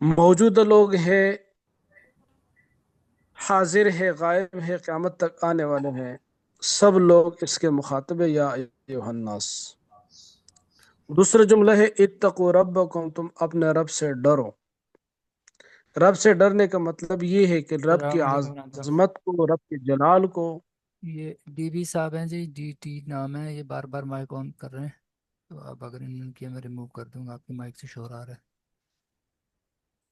موجودہ لوگ ہیں، حاضر ہے، غائب ہے، قیامت تک آنے والے ہیں، سب لوگ اس کے مخاطب ہیں، یا ایھا الناس۔ دوسرا جملہ ہے اتقوا ربکم، تم اپنے رب سے ڈرو۔ رب سے ڈرنے کا مطلب یہ ہے کہ رب کی السلام علیکم ورحمۃ اللہ۔ عظمت کو، رب کے جلال کو۔ یہ ڈی بی صاحب ہیں جی، ڈی ٹی نام ہے، یہ بار بار مائک آن کر رہے ہیں، تو آپ اگر انہوں کیا میں ریموو کر دوں گا، آپ کی مائک سے شور آ رہا ہے۔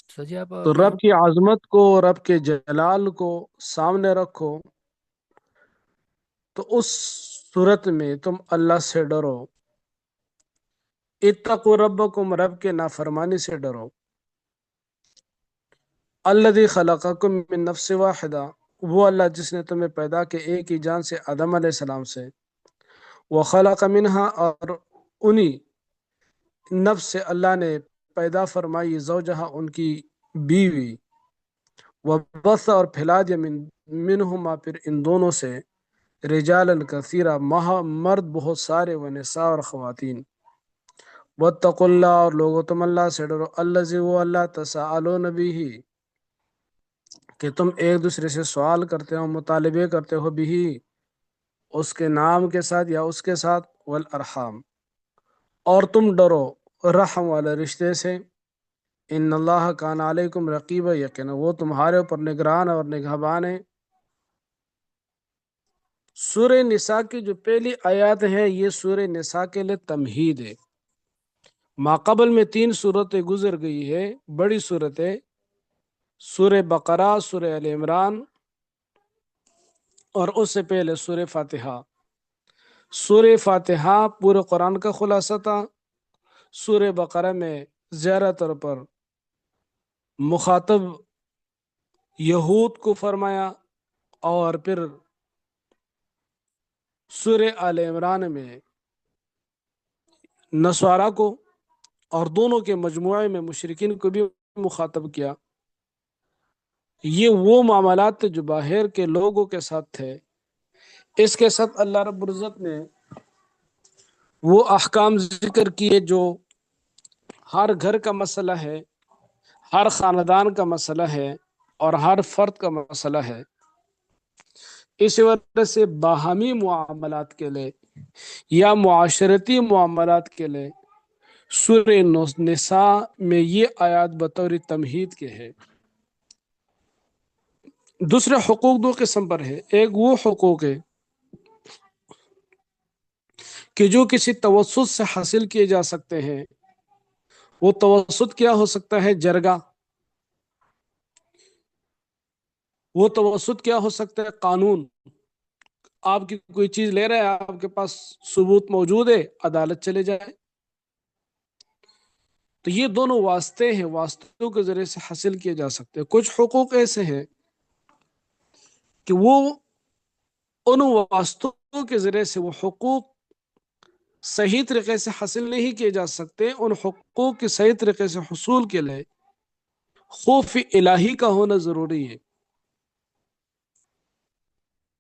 سر جی آپ تو ابھی رب کی عظمت کو، رب کے جلال کو سامنے رکھو، تو اس صورت میں تم اللہ سے ڈرو۔ اتقوا ربکم، رب کے نافرمانی سے ڈرو۔ الذی خلقکم من نفس واحدہ، وہ اللہ جس نے تمہیں پیدا کیا ایک ہی جان سے، آدم علیہ السلام سے۔ وخلق منہا، اور انہی نفس سے اللہ نے پیدا فرمائی زوجہا، ان کی بیوی۔ وبث، اور پھیلا دیا منہما، پھر ان دونوں سے، رجالا کثیرا، مرد بہت سارے، ونساء، اور خواتین۔ واتقوا اللہ، اور لوگو تم اللہ سے ڈرو، الذی، وہ اللہ، تساءلون بہ، کہ تم ایک دوسرے سے سوال کرتے ہو، مطالبے کرتے ہو، بھی اس کے نام کے ساتھ یا اس کے ساتھ، والارحام، اور تم ڈرو رحم والے رشتے سے۔ ان اللہ کان علیکم رقیبا، یقینا وہ تمہارے اوپر نگران اور نگہبان ہے۔ سورہ نساء کی جو پہلی آیات ہے، یہ سورہ نساء کے لیے تمہید ہے۔ ماقبل میں 3 صورتیں گزر گئی ہے، بڑی صورتیں، سورہ بقرہ، سورہ آل عمران، اور اس سے پہلے سورہ فاتحہ۔ سورہ فاتحہ پورے قرآن کا خلاصہ تھا۔ سورہ بقرہ میں زیادہ طور پر مخاطب یہود کو فرمایا، اور پھر سورہ آل عمران میں نصارہ کو، اور دونوں کے مجموعے میں مشرکین کو بھی مخاطب کیا۔ یہ وہ معاملات تھے جو باہر کے لوگوں کے ساتھ تھے۔ اس کے ساتھ اللہ رب العزت نے وہ احکام ذکر کیے جو ہر گھر کا مسئلہ ہے، ہر خاندان کا مسئلہ ہے، اور ہر فرد کا مسئلہ ہے۔ اس وجہ سے باہمی معاملات کے لیے یا معاشرتی معاملات کے لیے سورہ نساء میں یہ آیات بطور تمہید کے ہے۔ دوسرے حقوق 2 قسم پر ہے۔ ایک وہ حقوق ہے کہ جو کسی توسط سے حاصل کیے جا سکتے ہیں۔ وہ توسط کیا ہو سکتا ہے؟ جرگہ۔ وہ توسط کیا ہو سکتا ہے؟ قانون۔ آپ کی کوئی چیز لے رہے ہیں، آپ کے پاس ثبوت موجود ہے، عدالت چلے جائے۔ تو یہ دونوں واسطے ہیں، واسطوں کے ذریعے سے حاصل کیے جا سکتے ہیں۔ کچھ حقوق ایسے ہیں کہ وہ ان واسطوں کے ذریعے سے وہ حقوق صحیح طریقے سے حاصل نہیں کیے جا سکتے۔ ان حقوق کی صحیح طریقے سے حصول کے لیے خوف الہی کا ہونا ضروری ہے۔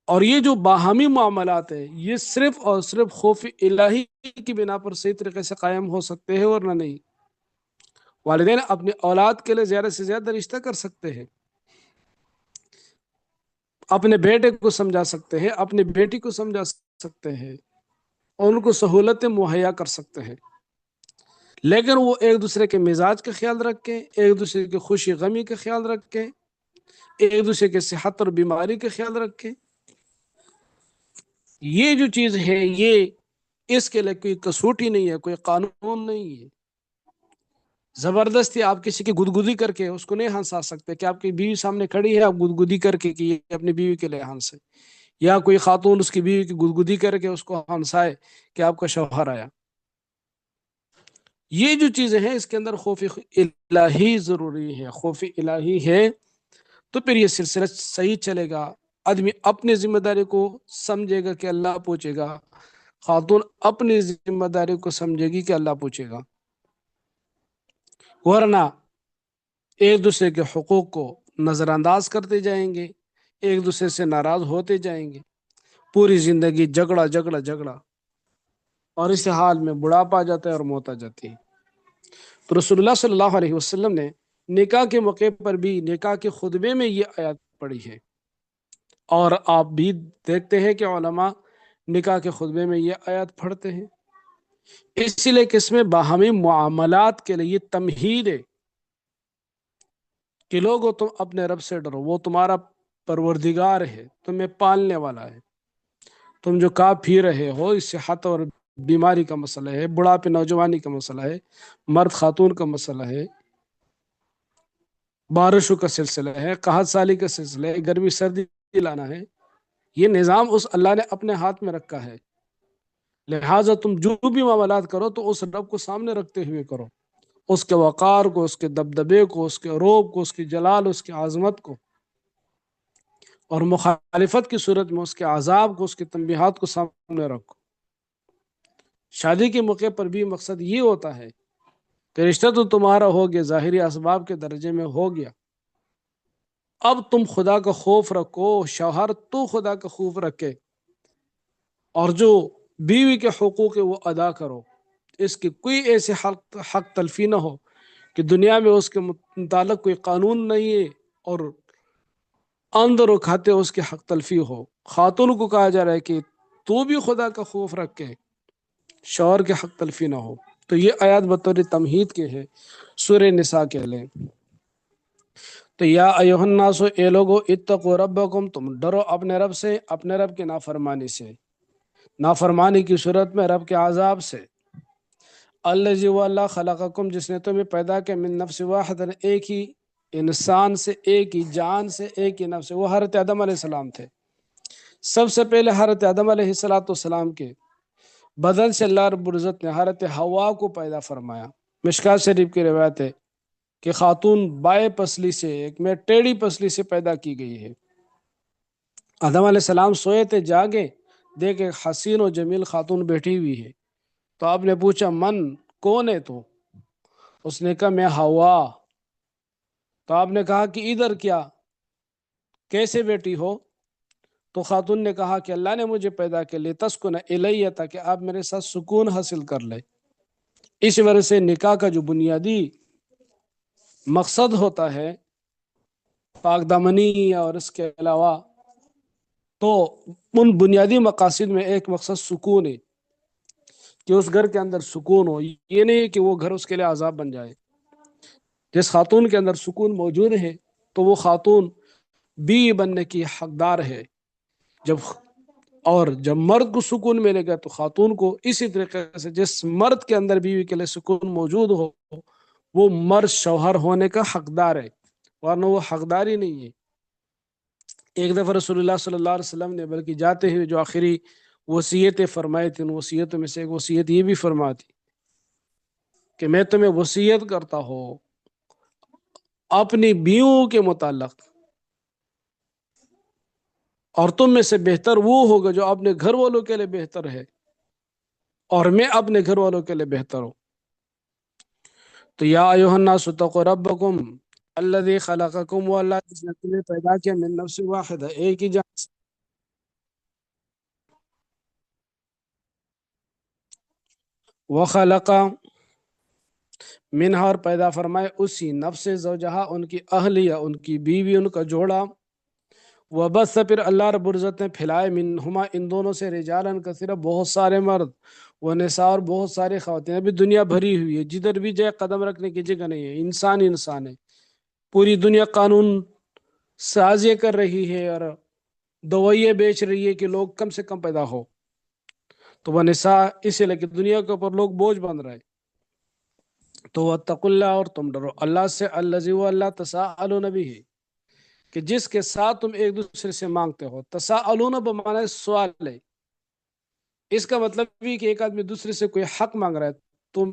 اور یہ جو باہمی معاملات ہیں، یہ صرف اور صرف خوف الہی کی بنا پر صحیح طریقے سے قائم ہو سکتے ہیں، ورنہ نہیں۔ والدین اپنے اولاد کے لیے زیادہ سے زیادہ رشتہ کر سکتے ہیں، اپنے بیٹے کو سمجھا سکتے ہیں، اپنی بیٹی کو سمجھا سکتے ہیں، اور ان کو سہولتیں مہیا کر سکتے ہیں، لیکن وہ ایک دوسرے کے مزاج کا خیال رکھیں، ایک دوسرے کی خوشی غمی کا خیال رکھیں، ایک دوسرے کے صحت اور بیماری کا خیال رکھیں۔ یہ جو چیز ہے، یہ اس کے لیے کوئی کسوٹی نہیں ہے، کوئی قانون نہیں ہے۔ زبردستی آپ کسی کی گدگدی کر کے اس کو نہیں ہنسا سکتے کہ آپ کی بیوی سامنے کھڑی ہے، آپ گدگدی کر کے کہ یہ اپنی بیوی کے لیے ہنسے، یا کوئی خاتون اس کی بیوی کی گدگدی کر کے اس کو ہنسائے کہ آپ کا شوہر آیا۔ یہ جو چیزیں ہیں، اس کے اندر خوف الہی ضروری ہے۔ خوف الہی ہے تو پھر یہ سلسلہ صحیح چلے گا۔ آدمی اپنی ذمہ داری کو سمجھے گا کہ اللہ پوچھے گا، خاتون اپنی ذمہ داری کو سمجھے گی کہ اللہ پوچھے گا، ورنہ ایک دوسرے کے حقوق کو نظر انداز کرتے جائیں گے، ایک دوسرے سے ناراض ہوتے جائیں گے، پوری زندگی جھگڑا جھگڑا جھگڑا، اور اس حال میں بڑھاپا آ جاتا ہے اور موت آ جاتی ہے۔ تو رسول اللہ صلی اللہ علیہ وسلم نے نکاح کے موقع پر بھی نکاح کے خطبے میں یہ آیات پڑھی ہے، اور آپ بھی دیکھتے ہیں کہ علماء نکاح کے خطبے میں یہ آیات پڑھتے ہیں، اسی لیے کہ اس میں باہمی معاملات کے لیے تمہید ہے کہ لوگوں تم اپنے رب سے ڈرو، وہ تمہارا پروردگار ہے، تمہیں پالنے والا ہے۔ تم جو کھا پی رہے ہو، اس صحت اور بیماری کا مسئلہ ہے، بڑھاپے نوجوانی کا مسئلہ ہے، مرد خاتون کا مسئلہ ہے، بارشوں کا سلسلہ ہے، قحط سالی کا سلسلہ ہے، گرمی سردی لانا ہے، یہ نظام اس اللہ نے اپنے ہاتھ میں رکھا ہے۔ لہٰذا تم جو بھی معاملات کرو تو اس رب کو سامنے رکھتے ہوئے کرو، اس کے وقار کو، اس کے دبدبے کو، اس کے روب کو، اس کی جلال، اس کی عظمت کو، اور مخالفت کی صورت میں اس کے عذاب کو، اس کی تنبیہات کو سامنے رکھو۔ شادی کے موقع پر بھی مقصد یہ ہوتا ہے کہ رشتہ تو تمہارا ہو گیا، ظاہری اسباب کے درجے میں ہو گیا، اب تم خدا کا خوف رکھو، شوہر تو خدا کا خوف رکھے، اور جو بیوی کے حقوق ہے وہ ادا کرو، اس کی کوئی ایسے حق تلفی نہ ہو کہ دنیا میں اس کے متعلق کوئی قانون نہیں ہے اور اندر و کھاتے اس کے حق تلفی ہو۔ خاتون کو کہا جا رہا ہے کہ تو بھی خدا کا خوف رکھے، شوہر کے حق تلفی نہ ہو۔ تو یہ آیات بطور تمہید کے ہے، سورہ نساء کے لیں تو یا ایھا الناس، اے لوگو، اتقوا ربکم، تم ڈرو اپنے رب سے، اپنے رب کی نافرمانی سے، نافرمانی کی صورت میں رب کے عذاب سے۔ الذی، وہ اللہ، خلقکم، جس نے تمہیں پیدا کیا، من نفس واحد، ایک ہی انسان سے، ایک ہی جان سے، ایک ہی نفس سے، وہ حضرت آدم علیہ السلام تھے۔ سب سے پہلے حضرت آدم علیہ السلام کے بدن سے اللہ رب العزت نے حضرت حوا کو پیدا فرمایا۔ مشکات شریف کی روایت ہے کہ خاتون بائیں پسلی سے، ایک میں ٹیڑھی پسلی سے پیدا کی گئی ہے۔ آدم علیہ السلام سوئے تھے، جاگے، دیکھے حسین و جمیل خاتون بیٹھی ہوئی ہے، تو آپ نے پوچھا من کون ہے تو؟ اس نے کہا میں حوا۔ تو آپ نے کہا کہ ادھر کیا، کیسے بیٹی ہو؟ تو خاتون نے کہا کہ اللہ نے مجھے پیدا کے لیے تسکن الیہ، تاکہ آپ میرے ساتھ سکون حاصل کر لے۔ اس وجہ سے نکاح کا جو بنیادی مقصد ہوتا ہے پاک دامنی اور اس کے علاوہ، تو ان بنیادی مقاصد میں ایک مقصد سکون ہے کہ اس گھر کے اندر سکون ہو، یہ نہیں کہ وہ گھر اس کے لیے عذاب بن جائے۔ جس خاتون کے اندر سکون موجود ہے تو وہ خاتون بیوی بننے کی حقدار ہے۔ جب مرد کو سکون ملے گا تو خاتون کو اسی طریقے سے، جس مرد کے اندر بیوی کے لیے سکون موجود ہو، وہ مرد شوہر ہونے کا حقدار ہے، ورنہ وہ حقدار ہی نہیں ہے۔ ایک دفعہ رسول اللہ صلی اللہ علیہ وسلم نے بلکہ جاتے ہوئے جو آخری وصیتیں فرمائی تھیں، ان وصیتوں میں سے ایک وصیت یہ بھی فرماتی کہ میں تمہیں وصیت کرتا ہوں اپنی بیویوں کے متعلق، اور تم میں سے بہتر وہ ہوگا جو اپنے گھر والوں کے لیے بہتر ہے، اور میں اپنے گھر والوں کے لیے بہتر ہوں۔ تو یا ایھا الناس اتقوا ربکم الذی خلقکم، وہ اللہ جس نے تمہیں پیدا کیا، من نفس واحدہ، ایک ہی جان سے، وخلق منہا، اور پیدا فرمائے اسی نفس زوجہا، ان کی اہلیہ، ان کی بیوی، ان کا جوڑا، وبث، پھر اللہ رب العزت نے پھیلائے، منہما، ان دونوں سے، رجالاً کثیرا، بہت سارے مرد، ونساء، اور بہت ساری خواتین۔ ابھی دنیا بھری ہوئی ہے، جدھر بھی جائے قدم رکھنے کی جگہ نہیں ہے، انسان انسان ہے، پوری دنیا قانون سازی کر رہی ہے اور دوائیاں بیچ رہی ہے کہ لوگ کم سے کم پیدا ہو، تو وہ نساء، اسی لیے کہ دنیا کے اوپر لوگ بوجھ بن رہے۔ تو واتقوا اللہ، اور تم ڈرو اللہ سے، الذی، وہ اللہ، تساءلون بہ، کہ جس کے ساتھ تم ایک دوسرے سے مانگتے ہو۔ تساءلون بمعنی سوال ہے، اس کا مطلب بھی کہ ایک آدمی دوسرے سے کوئی حق مانگ رہا ہے، تم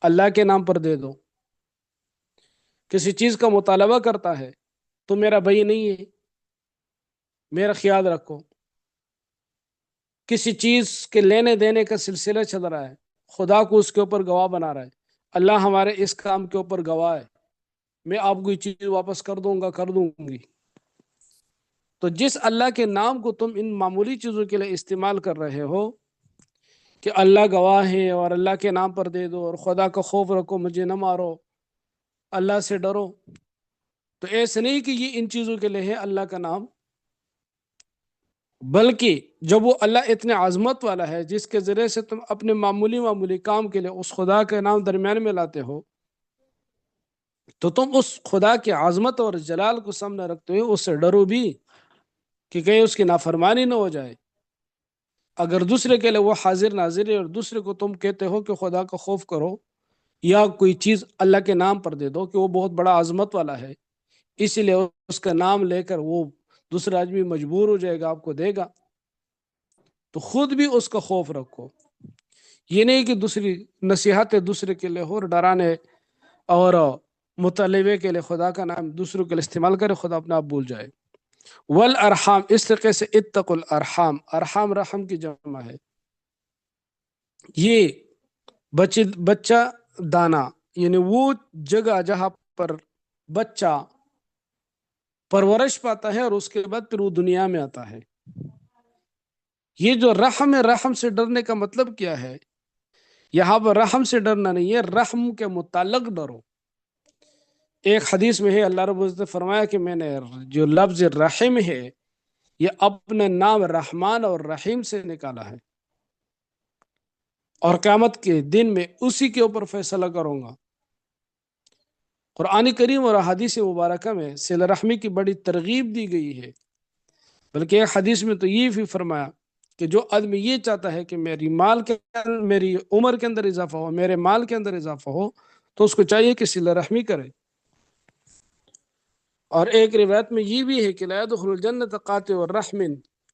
اللہ کے نام پر دے دو۔ کسی چیز کا مطالبہ کرتا ہے، تم میرا بھائی نہیں ہے، میرا خیال رکھو۔ کسی چیز کے لینے دینے کا سلسلہ چل رہا ہے، خدا کو اس کے اوپر گواہ بنا رہا ہے، اللہ ہمارے اس کام کے اوپر گواہ ہے، میں آپ کو یہ چیز واپس کر دوں گا، کر دوں گی۔ تو جس اللہ کے نام کو تم ان معمولی چیزوں کے لیے استعمال کر رہے ہو کہ اللہ گواہ ہے اور اللہ کے نام پر دے دو اور خدا کا خوف رکھو، مجھے نہ مارو، اللہ سے ڈرو، تو ایسے نہیں کہ یہ ان چیزوں کے لیے ہے اللہ کا نام، بلکہ جب وہ اللہ اتنے عظمت والا ہے جس کے ذریعے سے تم اپنے معمولی معمولی کام کے لیے اس خدا کا نام درمیان میں لاتے ہو، تو تم اس خدا کی عظمت اور جلال کو سامنے رکھتے ہوئے اس سے ڈرو بھی، کہ کہیں اس کی نافرمانی نہ ہو جائے۔ اگر دوسرے کے لیے وہ حاضر ناظر ہے اور دوسرے کو تم کہتے ہو کہ خدا کا خوف کرو، یا کوئی چیز اللہ کے نام پر دے دو کہ وہ بہت بڑا عظمت والا ہے، اسی لیے اس کا نام لے کر وہ دوسرا آدمی مجبور ہو جائے گا، آپ کو دے گا، تو خود بھی اس کا خوف رکھو۔ یہ نہیں کہ دوسری نصیحتیں دوسرے کے لیے ہو اور ڈرانے اور مطالبے کے لیے خدا کا نام دوسروں کے لیے استعمال کرے، خدا اپنا آپ بھول جائے۔ والارحام، اس طریقے سے اتقوا الارحام، ارحام رحم کی جمع ہے۔ یہ بچہ دانا، یعنی وہ جگہ جہاں پر بچہ پرورش پاتا ہے اور اس کے بعد پھر وہ دنیا میں آتا ہے۔ یہ جو رحم ہے، رحم سے ڈرنے کا مطلب کیا ہے؟ یہاں پر رحم سے ڈرنا نہیں ہے، رحم کے متعلق ڈرو۔ ایک حدیث میں ہے اللہ رب العزت نے فرمایا کہ میں نے جو لفظ رحم ہے یہ اپنے نام رحمان اور رحیم سے نکالا ہے، اور قیامت کے دن میں اسی کے اوپر فیصلہ کروں گا۔ قرآن کریم اور احادیث مبارکہ میں صلہ رحمی کی بڑی ترغیب دی گئی ہے، بلکہ ایک حدیث میں تو یہ بھی فرمایا کہ جو آدمی یہ چاہتا ہے کہ میری عمر کے اندر اضافہ ہو، میرے مال کے اندر اضافہ ہو، تو اس کو چاہیے کہ صلہ رحمی کرے۔ اور ایک روایت میں یہ بھی ہے کہ لا يدخل الجنت قاطع الرحم،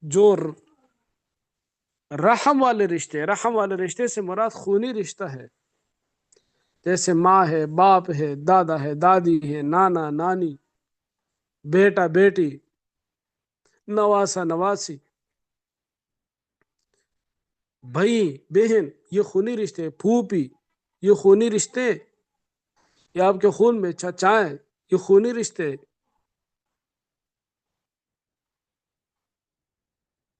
جو رحم والے رشتے سے مراد خونی رشتہ ہے، جیسے ماں ہے، باپ ہے، دادا ہے، دادی ہے، نانا نانی، بیٹا بیٹی، نواسا نواسی، بھائی بہن، یہ خونی رشتے، پھوپھی یہ خونی رشتے، یا آپ کے خون میں چچائیں یہ خونی رشتے۔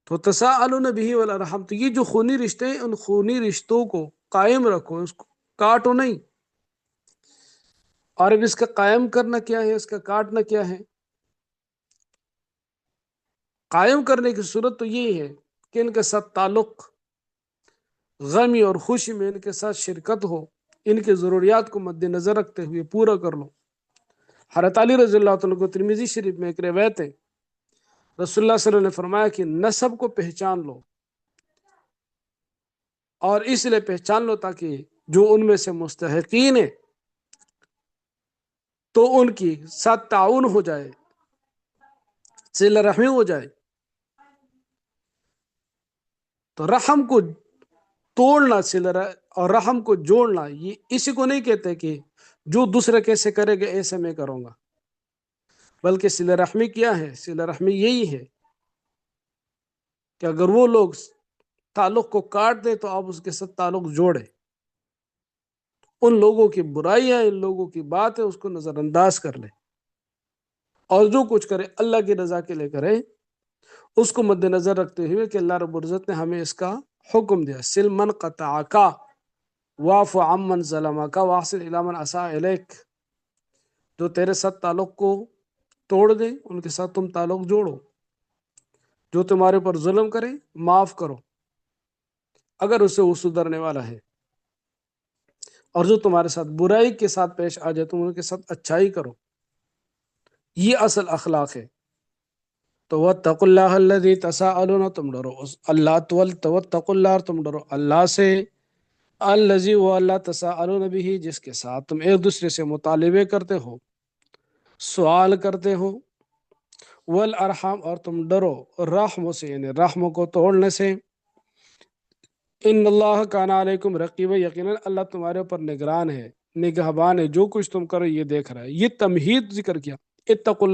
تو تساءلون به والارحام، تو یہ جو خونی رشتے ہیں، ان خونی رشتوں کو قائم رکھو، اس کو کاٹو نہیں۔ اور اب اس کا قائم کرنا کیا ہے، اس کا کاٹنا کیا ہے؟ قائم کرنے کی صورت تو یہی ہے کہ ان کے ساتھ تعلق، غمی اور خوشی میں ان کے ساتھ شرکت ہو، ان کے ضروریات کو مد نظر رکھتے ہوئے پورا کر لو۔ حضرت علی رضی اللہ عنہ کو ترمذی شریف میں ایک روایت ہے، رسول اللہ صلی اللہ علیہ وسلم نے فرمایا کہ نسب کو پہچان لو، اور اس لیے پہچان لو تاکہ جو ان میں سے مستحقین ہیں تو ان کی ساتھ تعاون ہو جائے، صلہ رحمی ہو جائے۔ تو رحم کو توڑنا اور رحم کو جوڑنا، یہ اسی کو نہیں کہتے کہ جو دوسرے کیسے کرے گا ایسے میں کروں گا، بلکہ صلہ رحمی کیا ہے؟ صلہ رحمی یہی ہے کہ اگر وہ لوگ تعلق کو کاٹ دے تو آپ اس کے ساتھ تعلق جوڑے، ان لوگوں کی برائیاں، ان لوگوں کی بات ہے اس کو نظر انداز کر لے، اور جو کچھ کرے اللہ کی رضا کے لیے کرے، اس کو مد نظر رکھتے ہوئے کہ اللہ رب العزت نے ہمیں اس کا حکم دیا، سل من قطعک واعف عمن ظلمک واحسن الی من اساء الیک، جو تیرے ساتھ تعلق کو توڑ دے ان کے ساتھ تم تعلق جوڑو، جو تمہارے پر ظلم کرے معاف کرو اگر اسے وہ سدھرنے والا ہے، اور جو تمہارے ساتھ برائی کے ساتھ پیش آ جائے تم ان کے ساتھ اچھائی کرو۔ یہ اصل اخلاق ہے۔ تو واتقوا اللہ الذی تساءلون، تم ڈرو اللہ، واتقوا اللہ، تم ڈرو اللہ سے، الذی وہ اللہ تساءلون به، جس کے ساتھ تم ایک دوسرے سے مطالبے کرتے ہو، سوال کرتے ہو، والارحام، اور تم ڈرو رحم سے، یعنی رحم کو توڑنے سے، ان اللہ کان علیکم رقیبا، یقیناً اللہ تمہارے اوپر نگران ہے، نگہبان ہے، جو کچھ تم کرو یہ دیکھ رہا ہے۔ یہ تمہید ذکر کیا، اتقوا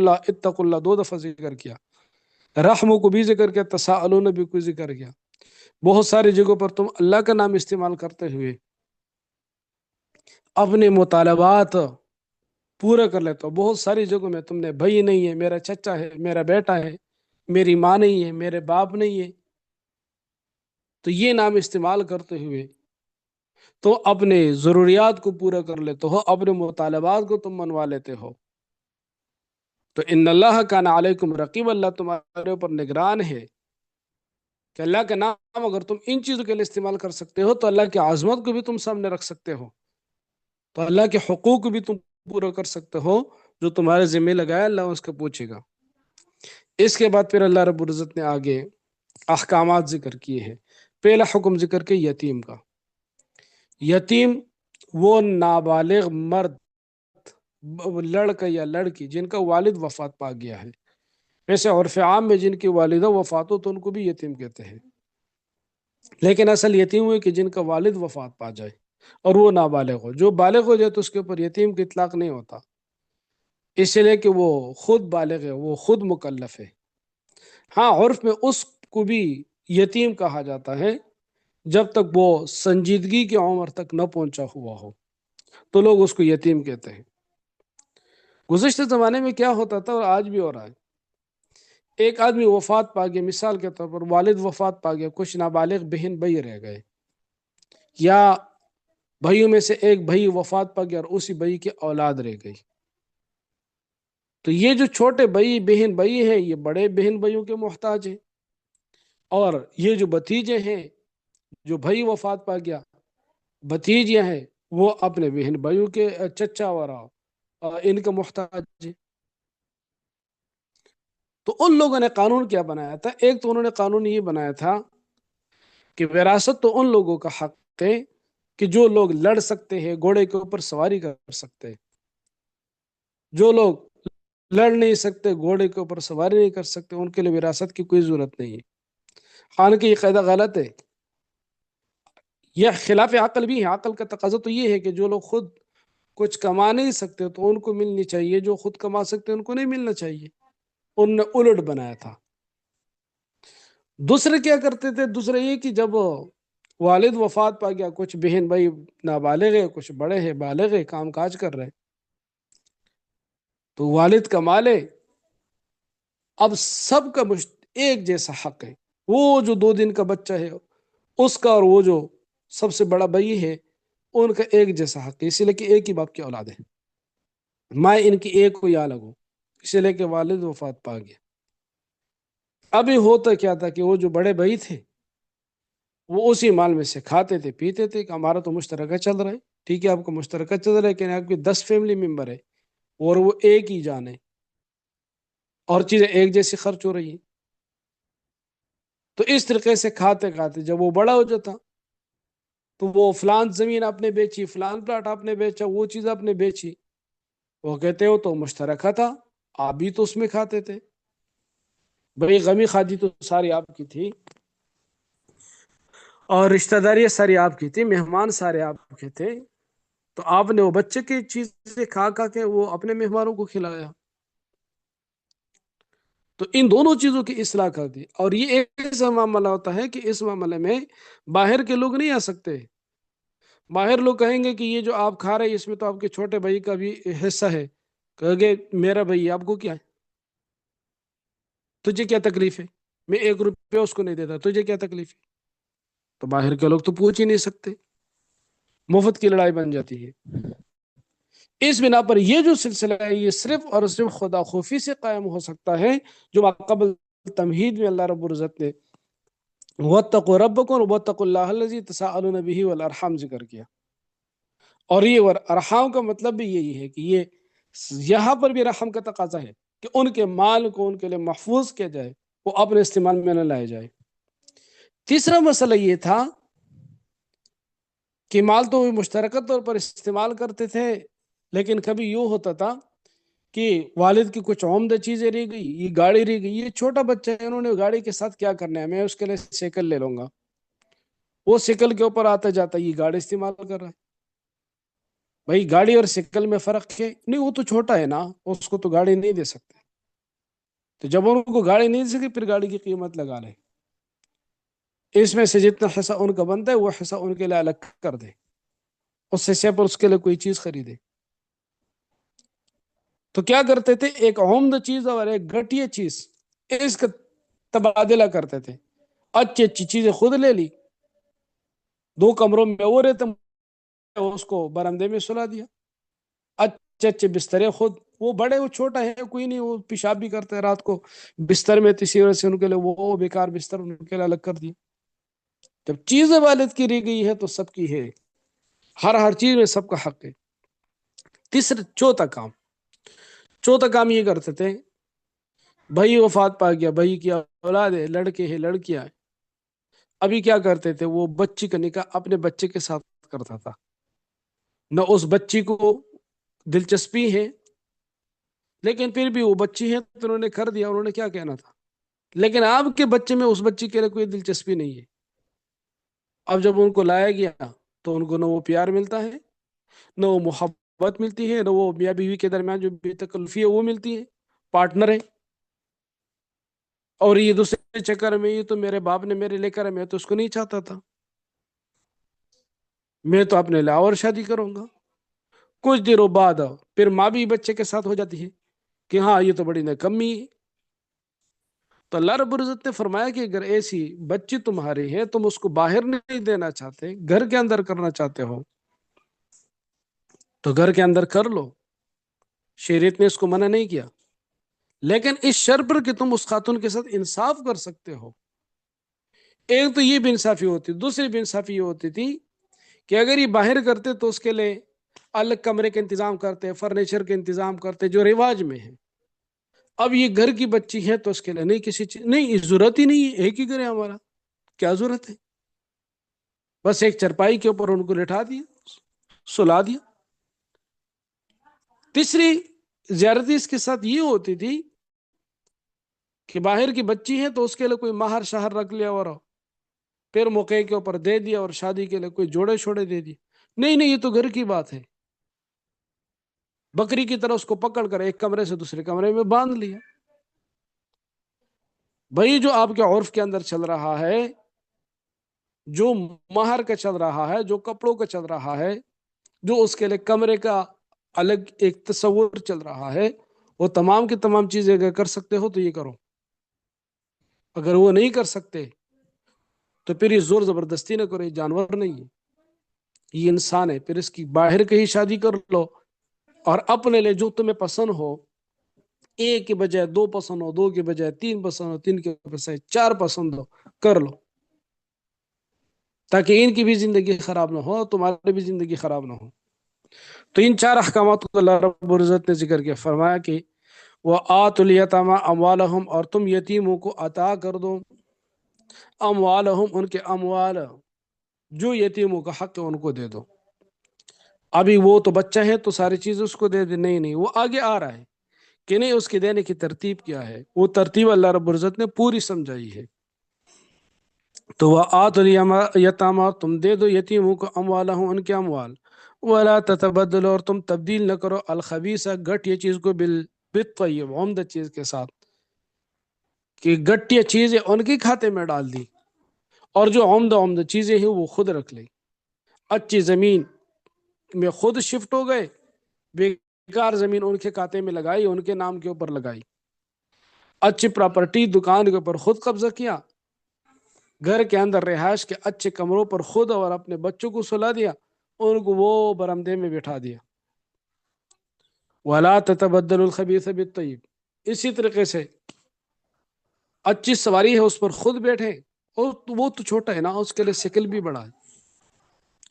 اللہ 2 دفعہ ذکر کیا، رحم کو بھی ذکر کیا، تساءلون بھی کوئی ذکر کیا۔ بہت ساری جگہوں پر تم اللہ کا نام استعمال کرتے ہوئے اپنے مطالبات پورا کر لیتے ہو۔ بہت ساری جگہوں میں تم نے بھائی نہیں ہے، میرا چچا ہے، میرا بیٹا ہے، میری ماں نہیں ہے، میرے باپ نہیں ہے، تو یہ نام استعمال کرتے ہوئے تو اپنے ضروریات کو پورا کر لیتے ہو، اپنے مطالبات کو تم منوا لیتے ہو. تو ان اللہ کان علیکم رقیب، اللہ تمہارے اوپر نگران ہے. کہ اللہ کا نام اگر تم ان چیزوں کے لیے استعمال کر سکتے ہو تو اللہ کی عظمت کو بھی تم سامنے رکھ سکتے ہو، تو اللہ کے حقوق کو بھی تم پورا کر سکتے ہو. جو تمہارے ذمہ لگایا اللہ اس کو پوچھے گا. اس کے بعد پھر اللہ رب العزت نے آگے احکامات ذکر کیے ہیں. پہلا حکم ذکر کے یتیم کا. یتیم وہ نابالغ مرد، لڑکا یا لڑکی جن کا والد وفات پا گیا ہے. ویسے عرف عام میں جن کی والدہ وفات ہو تو ان کو بھی یتیم کہتے ہیں، لیکن اصل یتیم ہوئے کہ جن کا والد وفات پا جائے اور وہ نابالغ ہو. جو بالغ ہو جائے تو اس کے اوپر یتیم کا اطلاق نہیں ہوتا، اس لیے کہ وہ خود بالغ ہے، وہ خود مکلف ہے. ہاں عرف میں اس کو بھی یتیم کہا جاتا ہے جب تک وہ سنجیدگی کی عمر تک نہ پہنچا ہوا ہو، تو لوگ اس کو یتیم کہتے ہیں. گزشتہ زمانے میں کیا ہوتا تھا اور آج بھی ہو رہا ہے، ایک آدمی وفات پا گیا، مثال کے طور پر والد وفات پا گیا، کچھ نابالغ بہن بھائی رہ گئے، یا بھائیوں میں سے ایک بھائی وفات پا گیا اور اسی بھائی کی اولاد رہ گئی. تو یہ جو چھوٹے بھائی بہن بھائی ہیں یہ بڑے بہن بھائیوں کے محتاج ہیں، اور یہ جو بھتیجے ہیں، جو بھائی وفات پا گیا بھتیجے ہیں، وہ اپنے بہن بھائیوں کے چچا ورا ان کا محتاج ہے. تو ان لوگوں نے قانون کیا بنایا تھا؟ ایک تو انہوں نے قانون یہ بنایا تھا کہ وراثت تو ان لوگوں کا حق ہے کہ جو لوگ لڑ سکتے ہیں، گھوڑے کے اوپر سواری کر سکتے ہیں. جو لوگ لڑ نہیں سکتے، گھوڑے کے اوپر سواری نہیں کر سکتے، ان کے لیے وراثت کی کوئی ضرورت نہیں ہے. حالانکہ یہ قاعدہ غلط ہے، یہ خلاف عقل بھی ہے. عقل کا تقاضا تو یہ ہے کہ جو لوگ خود کچھ کما نہیں سکتے تو ان کو ملنی چاہیے، جو خود کما سکتے ان کو نہیں ملنا چاہیے. ان نے الٹ بنایا تھا. دوسرے کیا کرتے تھے؟ دوسرے یہ کہ جب والد وفات پا گیا، کچھ بہن بھائی نابالغ ہے، کچھ بڑے ہیں بالغ ہے، کام کاج کر رہے، تو والد کا مال ہے، اب سب کا ایک جیسا حق ہے. وہ جو 2 دن کا بچہ ہے اس کا، اور وہ جو سب سے بڑا بھائی ہے ان کا ایک جیسا حق ہے، اسی لیے کہ ایک ہی باپ کی اولاد ہے، ماں ان کی ایک کو یا الگ ہو، اسی لیے کہ والد وفات پا گیا. ابھی ہوتا کیا تھا کہ وہ جو بڑے بھائی تھے وہ اسی مال میں سے کھاتے تھے پیتے تھے، کہ ہمارا تو مشترکہ چل رہا ہے. ٹھیک ہے آپ کا مشترکہ چل رہا ہے، لیکن آپ کی 10 فیملی ممبر ہے اور وہ ایک ہی جان ہے، اور چیزیں ایک جیسی خرچ ہو رہی ہیں. تو اس طریقے سے کھاتے کھاتے جب وہ بڑا ہو جاتا تو وہ فلان زمین آپ نے بیچی، فلان پلاٹ آپ نے بیچا، وہ چیز آپ نے بیچی. وہ کہتے ہو تو مشترکہ تھا، آپ بھی تو اس میں کھاتے تھے، بھئی غمی خادی تو ساری آپ کی تھی، اور رشتہ داری ساری آپ کی تھی، مہمان سارے آپ کے تھے، تو آپ نے وہ بچے کی چیزیں کھا کھا کے وہ اپنے مہمانوں کو کھلایا. تو ان دونوں چیزوں کی اصلاح کر دی. اور یہ ایک ایسا معاملہ ہوتا ہے کہ اس معاملے میں باہر کے لوگ نہیں آ سکتے. باہر لوگ کہیں گے کہ یہ جو آپ کھا رہے ہیں اس میں تو آپ کے چھوٹے بھائی کا بھی حصہ ہے، کہیں گے میرا بھائی آپ کو کیا ہے، تجھے کیا تکلیف ہے، میں 1 روپیہ اس کو نہیں دیتا، تجھے کیا تکلیف ہے. تو باہر کے لوگ تو پوچھ ہی نہیں سکتے، مفت کی لڑائی بن جاتی ہے. اس بنا پر یہ جو سلسلہ ہے یہ صرف اور صرف خدا خوفی سے قائم ہو سکتا ہے، جو قبل تمہید میں اللہ رب العزت نے وَاتَّقُوا رَبَّكُمْ وَاتَّقُوا اللَّهَ الَّذِي تَسَاءَلُونَ بِهِ وَالْأَرْحَامَ ذکر کیا. اور یہ ارحام کا مطلب بھی یہی ہے کہ یہ یہاں پر بھی رحم کا تقاضا ہے کہ ان کے مال کو ان کے لیے محفوظ کیا جائے، وہ اپنے استعمال میں نہ لائے جائے. تیسرا مسئلہ یہ تھا کہ مال تو وہ مشترکہ طور پر استعمال کرتے تھے، لیکن کبھی یوں ہوتا تھا کہ والد کی کچھ عمدہ چیزیں رہ گئی، یہ گاڑی رہ گئی، یہ چھوٹا بچہ ہے، انہوں نے گاڑی کے ساتھ کیا کرنا ہے، میں اس کے لیے سائیکل لے لوں گا. وہ سائیکل کے اوپر آتا جاتا یہ گاڑی استعمال کر رہا ہے. بھائی گاڑی اور سائیکل میں فرق ہے؟ نہیں، وہ تو چھوٹا ہے نا، اس کو تو گاڑی نہیں دے سکتے. تو جب ان کو گاڑی نہیں دے سکتے پھر گاڑی کی قیمت لگا لیں، اس میں سے جتنا حصہ ان کا بنتا ہے وہ حصہ ان کے لیے الگ کر دے، اس حصے پر اس کے لیے کوئی چیز خریدے. تو کیا کرتے تھے؟ ایک عمدہ چیز اور ایک گھٹیا چیز اس کا تبادلہ کرتے تھے. اچھی اچھی چیزیں خود لے لی، 2 کمروں میں وہ رہتے، اس کو برامدے میں سلا دیا، اچھے اچھے بسترے خود، وہ بڑے وہ چھوٹا ہے کوئی نہیں، وہ پیشاب بھی کرتے ہیں رات کو بستر میں، اسی وجہ سے ان کے لیے وہ بیکار بستر ان کے لیے الگ کر دیا۔ جب چیز والد کی رہ گئی ہے تو سب کی ہے، ہر چیز میں سب کا حق ہے۔ تیسرا چوتھا کام یہ کرتے تھے، بھائی وفات پا گیا، بھائی کی اولاد ہے، لڑکے ہیں لڑکیاں ہیں، ابھی کیا کرتے تھے، وہ بچی کا نکاح اپنے بچے کے ساتھ کرتا تھا، نہ اس بچی کو دلچسپی ہے، لیکن پھر بھی وہ بچی ہے تو انہوں نے کر دیا، انہوں نے کیا کہنا تھا، لیکن آپ کے بچے میں اس بچی کے لیے کوئی دلچسپی نہیں ہے۔ اب جب ان کو لایا گیا تو ان کو نہ وہ پیار ملتا ہے، نہ وہ محبت ملتی ہے، نہ وہ میاں بیوی کے درمیان جو بے تکلفی ہے وہ ملتی ہے، پارٹنر ہے۔ اور یہ دوسرے چکر میں، یہ تو میرے باپ نے میرے لے کر، میں تو اس کو نہیں چاہتا تھا، میں تو اپنے لے اور شادی کروں گا۔ کچھ دنوں بعد پھر ماں بھی بچے کے ساتھ ہو جاتی ہے کہ ہاں یہ تو بڑی نکمی ہے۔ تو اللہ رب العزت نے فرمایا کہ اگر ایسی بچی تمہاری ہے، تم اس کو باہر نہیں دینا چاہتے، گھر کے اندر کرنا چاہتے ہو تو گھر کے اندر کر لو، شریعت نے اس کو منع نہیں کیا، لیکن اس شرط پر کہ تم اس خاتون کے ساتھ انصاف کر سکتے ہو۔ ایک تو یہ بے انصافی ہوتی، دوسری بے انصافی یہ ہوتی تھی کہ اگر یہ باہر کرتے تو اس کے لیے الگ کمرے کا انتظام کرتے، فرنیچر کا انتظام کرتے جو رواج میں ہے۔ اب یہ گھر کی بچی ہے تو اس کے لیے نہیں، کسی چیز نہیں، ضرورت ہی نہیں ہے، ایک ہی گھر ہے ہمارا، کیا ضرورت ہے، بس ایک چرپائی کے اوپر ان کو لٹا دیا، سلا دیا۔ تیسری زیادتی اس کے ساتھ یہ ہوتی تھی کہ باہر کی بچی ہے تو اس کے لیے کوئی مہر شہر رکھ لیا اور پھر موقع کے اوپر دے دیا، اور شادی کے لیے کوئی جوڑے چھوڑے دے دی، نہیں نہیں، یہ تو گھر کی بات ہے، بکری کی طرح اس کو پکڑ کر ایک کمرے سے دوسرے کمرے میں باندھ لیا۔ بھائی جو آپ کے عرف کے اندر چل رہا ہے، جو مہر کا چل رہا ہے، جو کپڑوں کا چل رہا ہے، جو اس کے لیے کمرے کا الگ ایک تصور چل رہا ہے، وہ تمام کی تمام چیزیں اگر کر سکتے ہو تو یہ کرو، اگر وہ نہیں کر سکتے تو پھر یہ زور زبردستی نہ کرو، یہ جانور نہیں ہے، یہ انسان ہے، پھر اس کی باہر کہیں شادی کر لو، اور اپنے لیے جو تمہیں پسند ہو، ایک کے بجائے دو پسند ہو، دو کے بجائے تین پسند ہو، تین کے بجائے چار پسند ہو، کر لو، تاکہ ان کی بھی زندگی خراب نہ ہو، تمہاری بھی زندگی خراب نہ ہو۔ تو ان چار احکامات کو اللہ رب العزت نے ذکر کیا، فرمایا کہ وَآتُوا الْيَتَامَىٰ أَمْوَالَهُمْ، اور تم یتیموں کو عطا کر دو، اموالہم، ان کے اموال، جو یتیموں کا حق ہے ان کو دے دو۔ ابھی وہ تو بچہ ہے تو ساری چیز اس کو دے دے، نہیں نہیں، وہ آگے آ رہا ہے کہ نہیں، اس کے دینے کی ترتیب کیا ہے، وہ ترتیب اللہ رب العزت نے پوری سمجھائی ہے۔ تو وَآتُوا الْيَتَامَىٰ، تم دے دو یتیموں کو اموالہم، ان کے اموال، وَلَا تَتَبَدَّلُوا، اور تم تبدیل نہ کرو الخبیث، گھٹیا چیز کو بالطیب، عمدہ چیز کے ساتھ، کہ گھٹیا چیزیں ان کے کھاتے میں ڈال دی، اور جو عمدہ چیزیں ہیں وہ خود رکھ لی۔ اچھی زمین میں خود شفٹ ہو گئے، بیکار زمین ان کے کھاتے میں لگائی، ان کے نام کے اوپر لگائی، اچھی پراپرٹی دکان کے اوپر خود قبضہ کیا، گھر کے اندر رہائش کے اچھے کمروں پر خود اور اپنے بچوں کو سلا دیا، ان کو وہ برآمدے میں بٹھا دیا۔ وَلَا تَتَبَدَّلُوا الْخَبِيثَ بِالطَّيِّبِ، اسی طریقے سے اچھی سواری ہے اس پر خود بیٹھے، اور وہ تو چھوٹا ہے نا، اس کے لیے سیکل بھی بڑا ہے،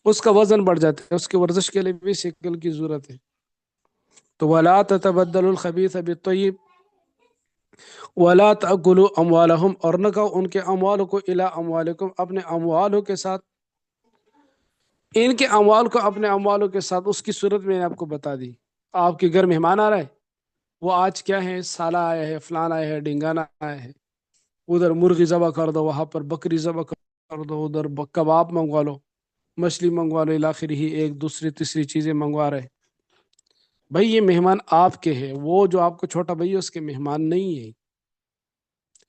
اس کا وزن بڑھ جاتا ہے، اس کی ورزش کے لیے بھی سیکل کی ضرورت ہے۔ تو وَلَا تَتَبَدَّلُوا الْخَبِيثَ بِالطَّيِّبِ وَلَا تَأْكُلُوا أَمْوَالَهُمْ، اور نہ کھاؤ ان کے اموال کو، إِلَىٰ أَمْوَالِكُمْ، اپنے اموالوں کے ساتھ، ان کے اموال کو اپنے اموالوں کے ساتھ۔ اس کی صورت میں نے آپ کو بتا دی، آپ کے گھر مہمان آ رہا ہے، وہ آج کیا ہے، سالہ آیا ہے، فلان آیا ہے، ڈنگانا آیا ہے، ادھر مرغی ذبح کر دو، وہاں پر بکری ذبح کر دو، ادھر کباب منگوا لو، مچھلی منگوا لو، الاخر ہی ایک دوسری تیسری چیزیں منگوا رہے۔ بھائی یہ مہمان آپ کے ہیں، وہ جو آپ کو چھوٹا بھائی ہے اس کے مہمان نہیں ہے،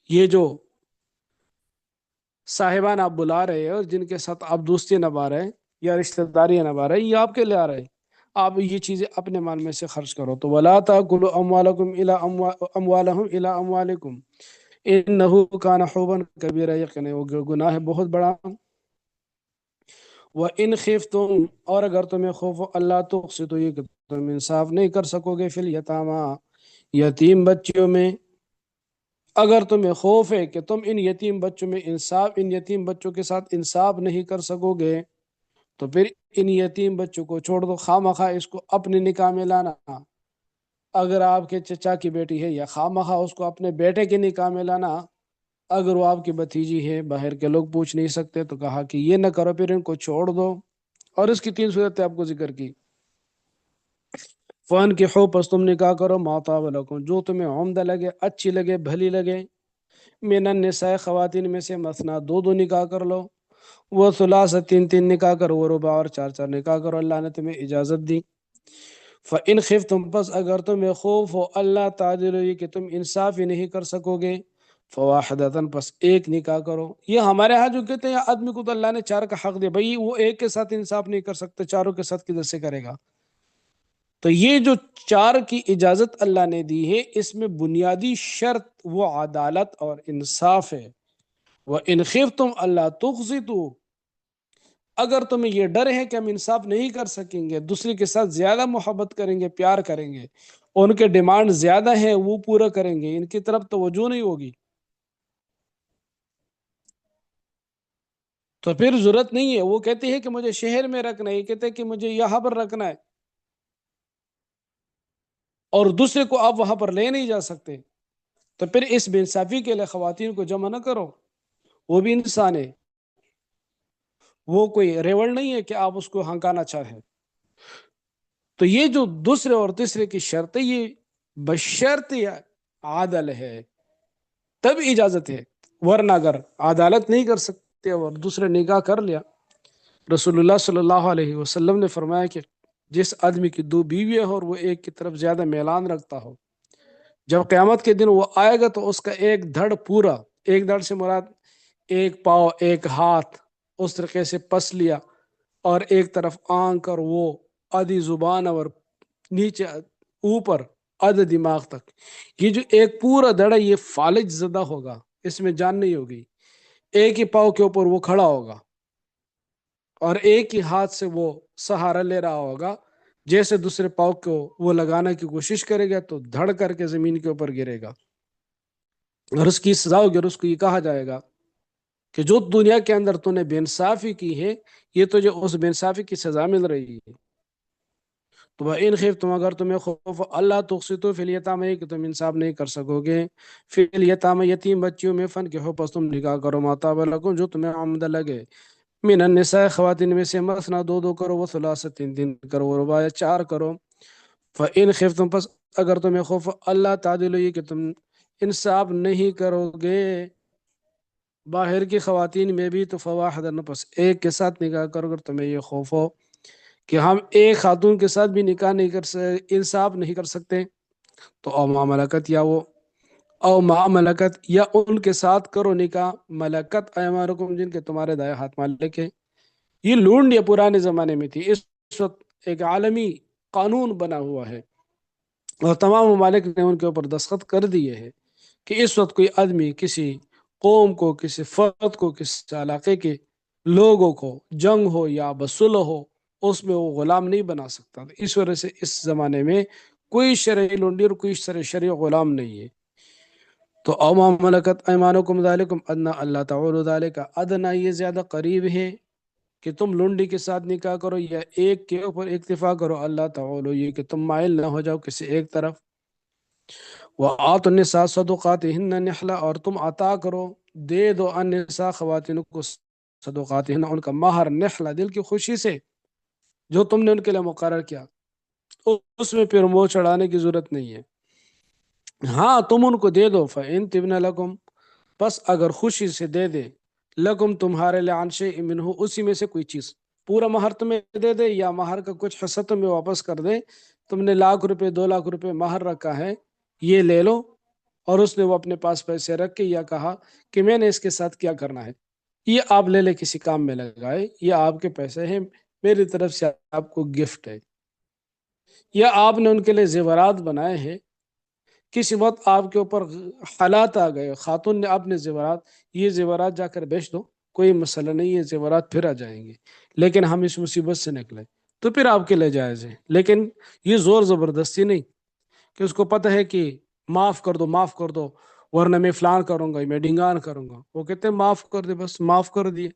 یہ جو صاحبان آپ بلا رہے ہیں اور جن کے ساتھ آپ دوستی نبھا رہے ہیں یا رشتہ داریاں نبھا رہے ہیں، یہ آپ کے لے آ رہے ہیں، آپ یہ چیزیں اپنے مال میں سے خرچ کرو۔ تو وَلَا تَأْكُلُوا أَمْوَالَهُمْ إِلَىٰ أَمْوَالِكُمْ إِنَّهُ كَانَ حُوبًا كَبِيرًا، یقینا وہ گناہ ہے بہت بڑا۔ وَإِنْ خِفْتُمْ، اور اگر تمہیں خوف ہو اللہ تقسطوا، یہ کہ تم انصاف نہیں کر سکو گے، فی الیتامیٰ، یتیم بچیوں میں، اگر تمہیں خوف ہے کہ تم ان یتیم بچوں میں انصاف، ان یتیم بچوں کے ساتھ انصاف نہیں کر سکو گے، تو پھر ان یتیم بچوں کو چھوڑ دو، خواہ مخواہ اس کو اپنے نکاح میں لانا، اگر آپ کے چچا کی بیٹی ہے، یا خواہ مخواہ اس کو اپنے بیٹے کے نکاح میں لانا، اگر وہ آپ کی بھتیجی ہے، باہر کے لوگ پوچھ نہیں سکتے، تو کہا کہ یہ نہ کرو، پھر ان کو چھوڑ دو، اور اس کی 3 صورتیں آپ کو ذکر کی۔ فن کے ہو، پس تم نکاح کرو، ما طاب لکم، جو تمہیں عمدہ لگے، اچھی لگے، بھلی لگے، من النساء، خواتین میں سے، مثنا، 2 نکاح کر لو، وہ ثلاث، 3 نکاح کرو، وہ رباع، اور 4 نکاح کرو، اللہ نے تمہیں اجازت دی۔ فَإِنْ خِفْتُمْ، پس اگر تمہیں خوف ہو اللہ تعدلوا، یہ کہ تم انصاف ہی نہیں کر سکو گے، فواحدۃ، پس ایک نکاح کرو۔ یہ ہمارے ہاں جو کہتے ہیں آدمی کو تو اللہ نے 4 کا حق دیا، بھائی وہ ایک کے ساتھ انصاف نہیں کر سکتے، چاروں کے ساتھ کدھر سے کرے گا؟ تو یہ جو 4 کی اجازت اللہ نے دی ہے، اس میں بنیادی شرط وہ عدالت اور انصاف ہے۔ وَإِنْ خِفْتُمْ أَلَّا تُقْسِطُوا، اگر تمہیں یہ ڈر ہے کہ ہم انصاف نہیں کر سکیں گے، دوسری کے ساتھ زیادہ محبت کریں گے، پیار کریں گے، ان کے ڈیمانڈ زیادہ ہیں، وہ پورا کریں گے، ان کی طرف توجہ نہیں ہوگی، تو پھر ضرورت نہیں ہے۔ وہ کہتے ہیں کہ مجھے شہر میں رکھنا ہے، یہ کہتے ہیں کہ مجھے یہاں پر رکھنا ہے، اور دوسرے کو آپ وہاں پر لے نہیں جا سکتے، تو پھر اس بے انصافی کے لیے خواتین کو جمع نہ کرو، وہ بھی انسان ہے، وہ کوئی ریوڑ نہیں ہے کہ آپ اس کو ہنکانا چاہیں۔ تو یہ جو دوسرے اور تیسرے کی شرط ہے، یہ بشرط عادل ہے، تب اجازت ہے، ورنہ اگر عدالت نہیں کر سکتے اور دوسرے نکاح کر لیا، رسول اللہ صلی اللہ علیہ وسلم نے فرمایا کہ جس آدمی کی 2 بیویاں ہو اور وہ ایک کی طرف زیادہ میلان رکھتا ہو، جب قیامت کے دن وہ آئے گا تو اس کا ایک دھڑ پورا، ایک دھڑ سے مراد ایک پاؤں، ایک ہاتھ، اس طریقے سے پس لیا، اور ایک طرف آنکھ، اور وہ آدھی زبان، اور نیچے اوپر آدھا دماغ تک، یہ جو ایک پورا دھڑا، یہ فالج زدہ ہوگا، اس میں جان نہیں ہوگی، ایک ہی پاؤں کے اوپر وہ کھڑا ہوگا، اور ایک ہی ہاتھ سے وہ سہارا لے رہا ہوگا، جیسے دوسرے پاؤں کو وہ لگانے کی کوشش کرے گا تو دھڑ کر کے زمین کے اوپر گرے گا، اور اس کی سزا ہوگی، اور اس کو یہ کہا جائے گا کہ جو دنیا کے اندر تو نے بے انصافی کی ہے، یہ تجھے اس بے انصافی کی سزا مل رہی ہے۔ تو وَإِنْ خِفْتُمْ، اگر تمہیں خوف اللہ تقسطوا فی الیتامیٰ، کہ تم انصاف نہیں کر سکو گے، فی الیتامیٰ، یتیم بچیوں میں، فانکحوا، پس تم نکاح کرو، ما طاب لکم، جو تمہیں عمدہ لگے، من النساء، خواتین میں سے، مثنا، 2 کرو، وہ ثلاث، 3 کرو، وہ رباع، 4 کرو۔ فَإِنْ خِفْتُمْ، پس اگر تمہیں خوف اللہ تعدلوا، یہ کہ تم انصاف نہیں کرو گے باہر کی خواتین میں بھی، تو فواحدۃ، پس ایک کے ساتھ نکاح کرو، اگر تمہیں یہ خوف ہو کہ ہم ایک خاتون کے ساتھ بھی نکاح نہیں کر سکتے، انصاف نہیں کر سکتے، تو او ما ملکت، یا وہ او ما ملکت، یا ان کے ساتھ کرو نکاح ملکت ایمانکم، جن کے تمہارے دائیں ہاتھ مالک ہے۔ یہ لونڈ یہ پرانے زمانے میں تھی، اس وقت ایک عالمی قانون بنا ہوا ہے، اور تمام ممالک نے ان کے اوپر دستخط کر دیے ہیں کہ اس وقت کوئی آدمی کسی قوم کو، کسی فرد کو، کسی علاقے کے لوگوں کو، جنگ ہو یا بصلح ہو، اس میں وہ غلام نہیں بنا سکتا، اس وجہ سے اس زمانے میں کوئی شرعی لونڈی اور کوئی شرعی غلام نہیں ہے۔ تو او ما ملکت ایمانکم ذالکم ادنا اللہ تعالی، ذالک ادنا، یہ زیادہ قریب ہے کہ تم لونڈی کے ساتھ نکاح کرو یا ایک کے اوپر اکتفا کرو، اللہ تعالی، یہ کہ تم مائل نہ ہو جاؤ کسی ایک طرف۔ وَآتُوا النِّسَاءَ صَدُقَاتِهِنَّ نِحْلًا، اور تم عطا کرو، دے دو، النساء، خواتین کو، صدقاتہن، ان کا مہر، نحلہ، دل کی خوشی سے، جو تم نے ان کے لیے مقرر کیا، اس میں پھر منہ چڑھانے کی ضرورت نہیں ہے۔ ہاں تم ان کو دے دو، فَإِن طِبْنَ لَكُمْ، پس اگر خوشی سے دے دے، لکم، تمہارے لیے، عن شیء منہ، اسی میں سے کوئی چیز، پورا مہر تمہیں دے دے یا مہر کا کچھ حصہ تمہیں واپس کر دے، تم نے 1,00,000 روپے 2,00,000 روپے مہر رکھا ہے، یہ لے لو، اور اس نے وہ اپنے پاس پیسے رکھ کے یا کہا کہ میں نے اس کے ساتھ کیا کرنا ہے، یہ آپ لے لے، کسی کام میں لگائے، یہ آپ کے پیسے ہیں، میری طرف سے آپ کو گفٹ ہے، یا آپ نے ان کے لیے زیورات بنائے ہیں، کسی وقت آپ کے اوپر حالات آ گئے، خاتون نے اپنے زیورات، یہ زیورات جا کر بیچ دو، کوئی مسئلہ نہیں ہے، زیورات پھر آ جائیں گے، لیکن ہم اس مصیبت سے نکلے تو پھر آپ کے لیے جائز ہے. لیکن یہ زور زبردستی نہیں کہ اس کو پتہ ہے کہ معاف کر دو معاف کر دو ورنہ میں فلان کروں گا میں ڈنگان کروں گا. وہ کہتے ہیں معاف کر دے بس معاف کر دیے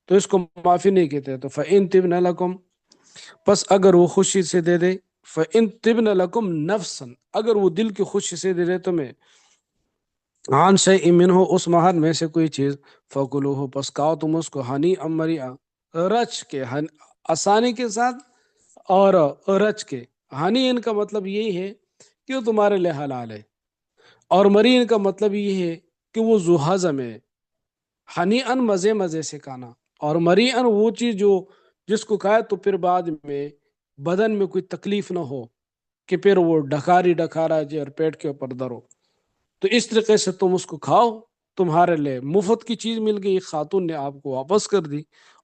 تو اس کو معافی نہیں کہتے. تو فَإِن تِبْنَ لَكُمْ پس اگر وہ خوشی سے دے دے فَإِن تِبْنَ لَكُمْ نَفْسًا اگر وہ دل کی خوشی سے دے دے تمہیں عن شیء منہ اس مہر میں سے کوئی چیز فَكُلُوهُ پس کھاؤ تم اس کو ہنیئا مریئا رچ کے آسانی کے ساتھ اور رچ کے. ہنی ان کا مطلب یہی ہے کہ وہ تمہارے لیے حلال ہے اور مرین کا مطلب یہ ہے کہ وہ ذو ہضم ہے. ہنی ان مزے مزے سے کھانا اور مری ان وہ چیز جو جس کو کھائے تو پھر بعد میں بدن میں کوئی تکلیف نہ ہو کہ پھر وہ ڈکارا جائے اور پیٹ کے اوپر درو. تو اس طریقے سے تم اس کو کھاؤ تمہارے لیے مفت کی چیز مل گئی خاتون نے آپ کو واپس کر دی.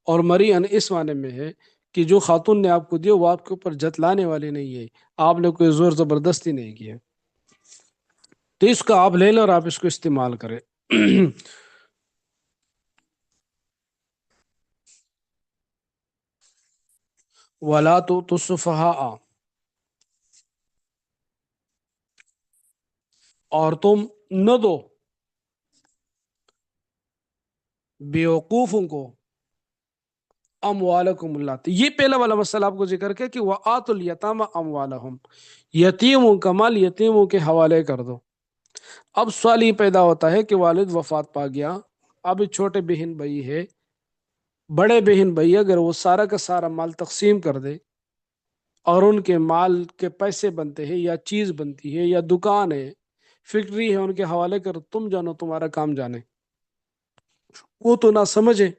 اور مری ان اس معنی میں ہے کہ جو خاتون نے آپ کو دی وہ آپ کے اوپر جتلانے والی نہیں ہے آپ نے کوئی زور زبردستی نہیں کیا تو اس کا آپ لے لو اور آپ اس کو استعمال کریں. وَلَا تُؤْتُوا السُّفَهَاءَ اور تم نہ دو بیوقوفوں کو اموالکم اللہ. یہ پہلا والا مسئلہ آپ کو ذکر کیا کہ وَآتُوا الْيَتَامَ أَمْوَالَهُمْ یتیموں کا مال یتیموں کے حوالے کر دو. اب سوال یہ پیدا ہوتا ہے کہ والد وفات پا گیا اب چھوٹے بہن بھائی ہے بڑے بہن بھائی اگر وہ سارا کا سارا مال تقسیم کر دے اور ان کے مال کے پیسے بنتے ہیں یا چیز بنتی ہے یا دکان ہے فیکٹری ہے ان کے حوالے کر تم جانو تمہارا کام جانے. وہ تو نہ سمجھے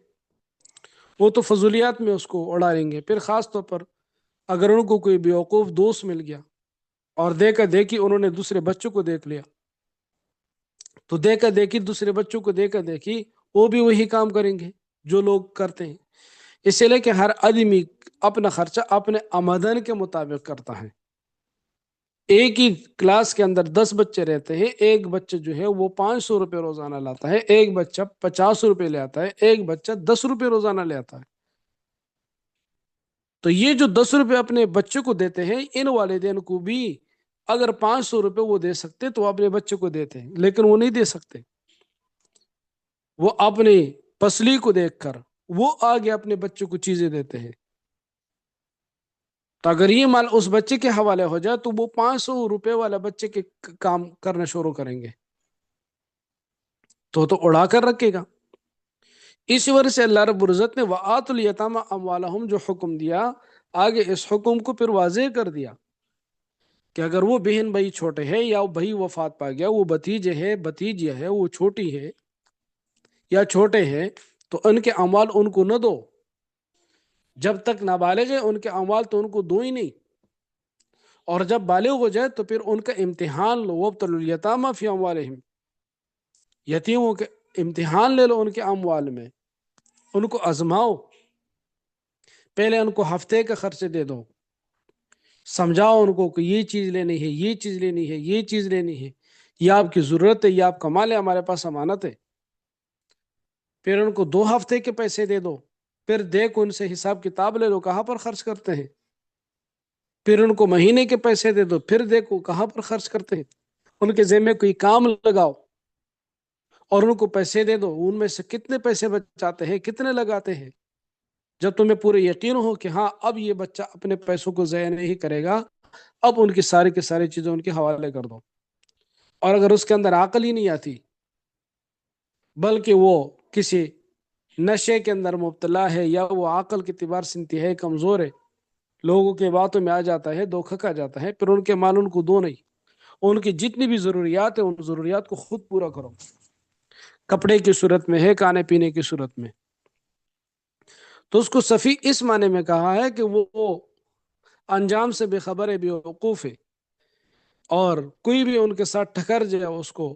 وہ تو فضولیات میں اس کو اڑائیں گے. پھر خاص طور پر اگر ان کو کوئی بیوقوف دوست مل گیا اور دیکھا دیکھی انہوں نے دوسرے بچوں کو دیکھ لیا تو دیکھا دیکھی دوسرے بچوں کو دیکھا دیکھی وہ بھی وہی کام کریں گے جو لوگ کرتے ہیں. اسی لیے کہ ہر آدمی اپنا خرچہ اپنے آمدن کے مطابق کرتا ہے. ایک ہی کلاس کے اندر 10 بچے رہتے ہیں ایک بچہ جو ہے وہ 500 روپے روزانہ لاتا ہے ایک بچہ 50 روپے لے آتا ہے ایک بچہ 10 روپے روزانہ لے آتا ہے. تو یہ جو 10 روپے اپنے بچے کو دیتے ہیں ان والدین کو بھی اگر 500 روپے وہ دے سکتے تو اپنے بچے کو دیتے ہیں لیکن وہ نہیں دے سکتے. وہ اپنی پسلی کو دیکھ کر وہ آگے اپنے بچوں کو چیزیں دیتے ہیں. تو اگر یہ مال اس بچے کے حوالے ہو جائے تو وہ 500 روپے والا بچے کے کام کرنا شروع کریں گے تو اڑا کر رکھے گا. اسی وجہ سے اللہ رب العزت نے وَآتُوا الْيَتَامَ أَمْوَالَهُمْ جو حکم دیا آگے اس حکم کو پھر واضح کر دیا کہ اگر وہ بہن بھائی چھوٹے ہیں یا وہ بھائی وفات پا گیا وہ بھتیجے ہے بھتیجیا ہے وہ چھوٹی ہے یا چھوٹے ہیں تو ان کے اموال ان کو نہ دو جب تک نابالغ ہیں ان کے اموال تو ان کو دو ہی نہیں اور جب بالغ ہو جائے تو پھر ان کا امتحان لو وَابْتَلُوا الْيَتَامَ فِي أَمْوَالِهِمْ یتیموں کے امتحان لے لو ان کے اموال میں ان کو آزماؤ پہلے ان کو ہفتے کا خرچے دے دو سمجھاؤ ان کو کہ یہ چیز لینی ہے یہ چیز لینی ہے یہ چیز لینی ہے یہ آپ کی ضرورت ہے یہ آپ کا مال ہے ہمارے پاس امانت ہے. پھر ان کو 2 ہفتے کے پیسے دے دو پھر دیکھ ان سے حساب کتاب لے لو کہاں پر خرچ کرتے ہیں. پھر ان کو مہینے کے پیسے دے دو پھر دیکھو کہاں پر خرچ کرتے ہیں. ان کے ذمہ کوئی کام لگاؤ اور ان کو پیسے دے دو ان میں سے کتنے پیسے بچاتے ہیں کتنے لگاتے ہیں. جب تمہیں پورے یقین ہو کہ ہاں اب یہ بچہ اپنے پیسوں کو ضائع نہیں کرے گا اب ان کی ساری کی ساری چیزیں ان کے حوالے کر دو. اور اگر اس کے اندر عقل ہی نہیں آتی بلکہ وہ کسی نشے کے اندر مبتلا ہے یا وہ عقل کے اعتبار سے انتہائی کمزور ہے لوگوں کے باتوں میں آ جاتا ہے دھوکہ کھا جاتا ہے پھر ان کے مال ان کو دو نہیں ان کی جتنی بھی ضروریات ہیں ان ضروریات کو خود پورا کرو. کپڑے کی صورت میں ہے کھانے پینے کی صورت میں تو اس کو صفی اس معنی میں کہا ہے کہ وہ انجام سے بے خبر ہے بے وقوف ہے اور کوئی بھی ان کے ساتھ ٹکر جائے اس کو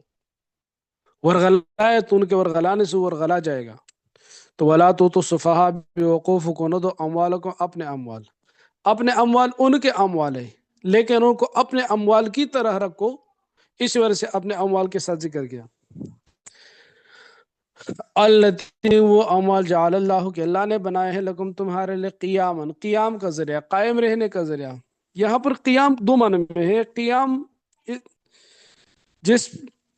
ورغلائے تو ان کے ورغلانے سے ورغلا جائے گا. تو ولا تو السفہاء بیوقوف کو نہ دو اموال کو اپنے اموال ان کے اموال ہے لیکن ان کو اپنے اموال کی طرح رکھو اس وجہ سے اپنے اموال کے ساتھ ذکر کیا. التی وہ اعمال جعل اللہ کے اللہ نے بنائے ہیں لکم تمہارے لیے قیامن، قیام کا ذریعہ، قائم رہنے کا ذریعہ۔ یہاں پر قیام دو معنی میں ہے۔ قیام جس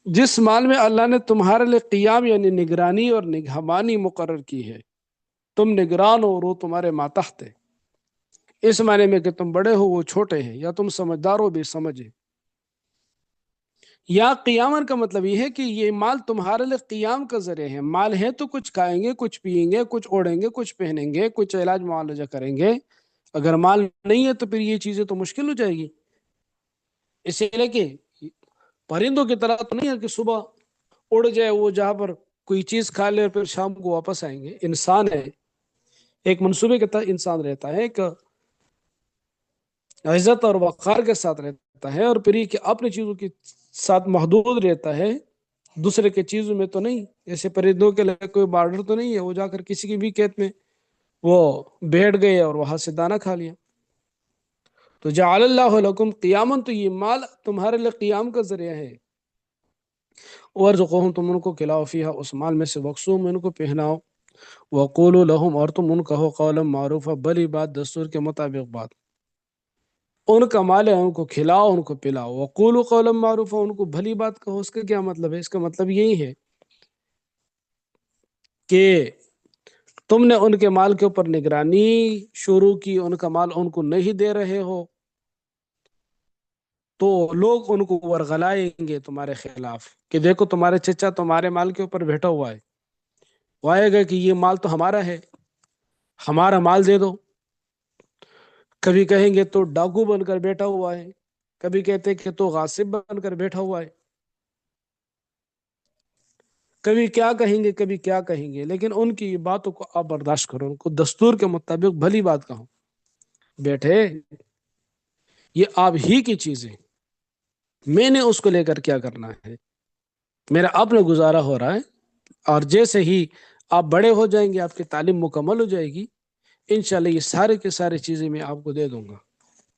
جس مال میں اللہ نے تمہارے لیے قیام یعنی نگرانی اور نگہبانی مقرر کی ہے، تم نگران ہو اور وہ تمہارے ماتحت ہے، اس معنی میں کہ تم بڑے ہو وہ چھوٹے ہیں، یا تم سمجھدار ہو بے سمجھے۔ یا قیامن کا مطلب یہ ہے کہ یہ مال تمہارے لیے قیام کا ذریعہ ہے۔ مال ہے تو کچھ کھائیں گے، کچھ پیئیں گے، کچھ اوڑھیں گے، کچھ پہنیں گے، کچھ علاج معالجہ کریں گے۔ اگر مال نہیں ہے تو پھر یہ چیزیں تو مشکل ہو جائے گی۔ اسی لیے کہ پرندوں کی طرح تو نہیں ہے کہ صبح اڑ جائے وہ جہاں پر کوئی چیز کھا لے اور پھر شام کو واپس آئیں گے۔ انسان ہے، ایک منصوبے کے تحت انسان رہتا ہے، ایک عزت اور وقار کے ساتھ رہتا ہے، اور پھر یہ کہ اپنی چیزوں کے ساتھ محدود رہتا ہے، دوسرے کے چیزوں میں تو نہیں۔ جیسے پرندوں کے لیے کوئی بارڈر تو نہیں ہے، وہ جا کر کسی کی بھی کھیت میں وہ بیٹھ گئے اور وہاں سے دانہ کھا لیا۔ تو جعل اللہ لکم قیامن، تو یہ مال تمہارے لیے قیام کا ذریعہ ہے۔ وارزقہم، تم ان کو کھلاؤ، فیہا اس مال میں سے، وقسوم، ان کو پہناؤ، وقولوا لہم، اور تم ان کہو، قولا معروفا، بلی بات، دستور کے مطابق بات۔ ان کا مال ہے، ان کو کھلاؤ، ان کو پلاؤ۔ وقولوا قولا معروفا، ان کو بھلی بات کہو۔ اس کا کیا مطلب ہے؟ اس کا مطلب یہی ہے کہ تم نے ان کے مال کے اوپر نگرانی شروع کی، ان کا مال ان کو نہیں دے رہے ہو، تو لوگ ان کو ورغلائیں گے تمہارے خلاف کہ دیکھو تمہارے چچا تمہارے مال کے اوپر بیٹھا ہوا ہے، وہ آئے گا کہ یہ مال تو ہمارا ہے، ہمارا مال دے دو۔ کبھی کہیں گے تو ڈاکو بن کر بیٹھا ہوا ہے، کبھی کہتے کہ تو غاصب بن کر بیٹھا ہوا ہے، کبھی کیا کہیں گے، کبھی کیا کہیں گے۔ لیکن ان کی باتوں کو آپ برداشت کرو، ان کو دستور کے مطابق بھلی بات کہو۔ بیٹھے یہ آپ ہی کی چیز ہے، میں نے اس کو لے کر کیا کرنا ہے؟ میرا اپنا گزارا ہو رہا ہے، اور جیسے ہی آپ بڑے ہو جائیں گے، آپ کی تعلیم مکمل ہو جائے گی، انشاءاللہ یہ سارے کے سارے چیزیں میں آپ کو دے دوں گا،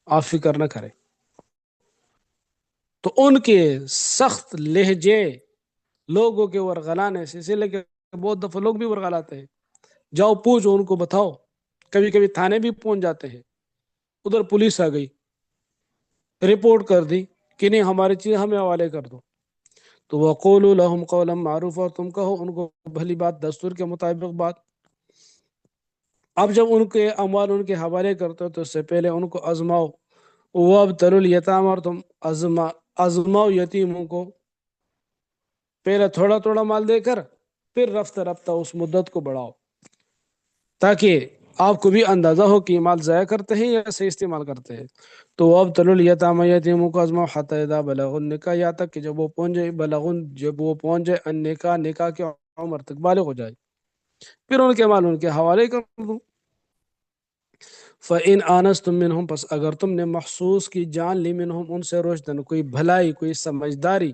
آپ فکر نہ کریں۔ تو ان کے سخت لہجے لوگوں کے ورغلانے سے، اسی لیے کہ بہت دفعہ لوگ بھی ورغلاتے ہیں، جاؤ پوچھو، ان کو بتاؤ۔ کبھی کبھی تھانے بھی پہنچ جاتے ہیں، ادھر پولیس آ گئی، رپورٹ کر دی کہ نہیں ہماری چیز ہمیں حوالے کر دو۔ تو وقولوا لهم قولا معروفا، اور تم کہو ان کو بھلی بات، دستور کے مطابق بات۔ اب جب ان کے اموال ان کے حوالے کرتے ہو تو اس سے پہلے ان کو آزماؤ۔ وابتلوا الیتام، اور تم آزماؤ یتیموں کو، پہلے تھوڑا تھوڑا مال دے کر پھر رفتہ رفتہ اس مدت کو بڑھاؤ، تاکہ آپ کو بھی اندازہ ہو کہ یہ مال ضائع کرتے ہیں یا صحیح استعمال کرتے ہیں۔ تو وابتلوا الیتام، یتیموں کو آزماؤ، حتی اذا بلغوا النکاح، یہاں تک کہ جب وہ پہنچ جائے، جب وہ پہنچ جائے النکاح، نکاح کی عمر تک، بالغ ہو جائے، پھر ان کے مال ان کے حوالے کر دوں۔ فَإِنْ آنَسْتُم مِّنْهُمْ، پس اگر تم نے محسوس کی، جان لی، منہم ان سے، رشدن کوئی بھلائی، کوئی سمجھداری،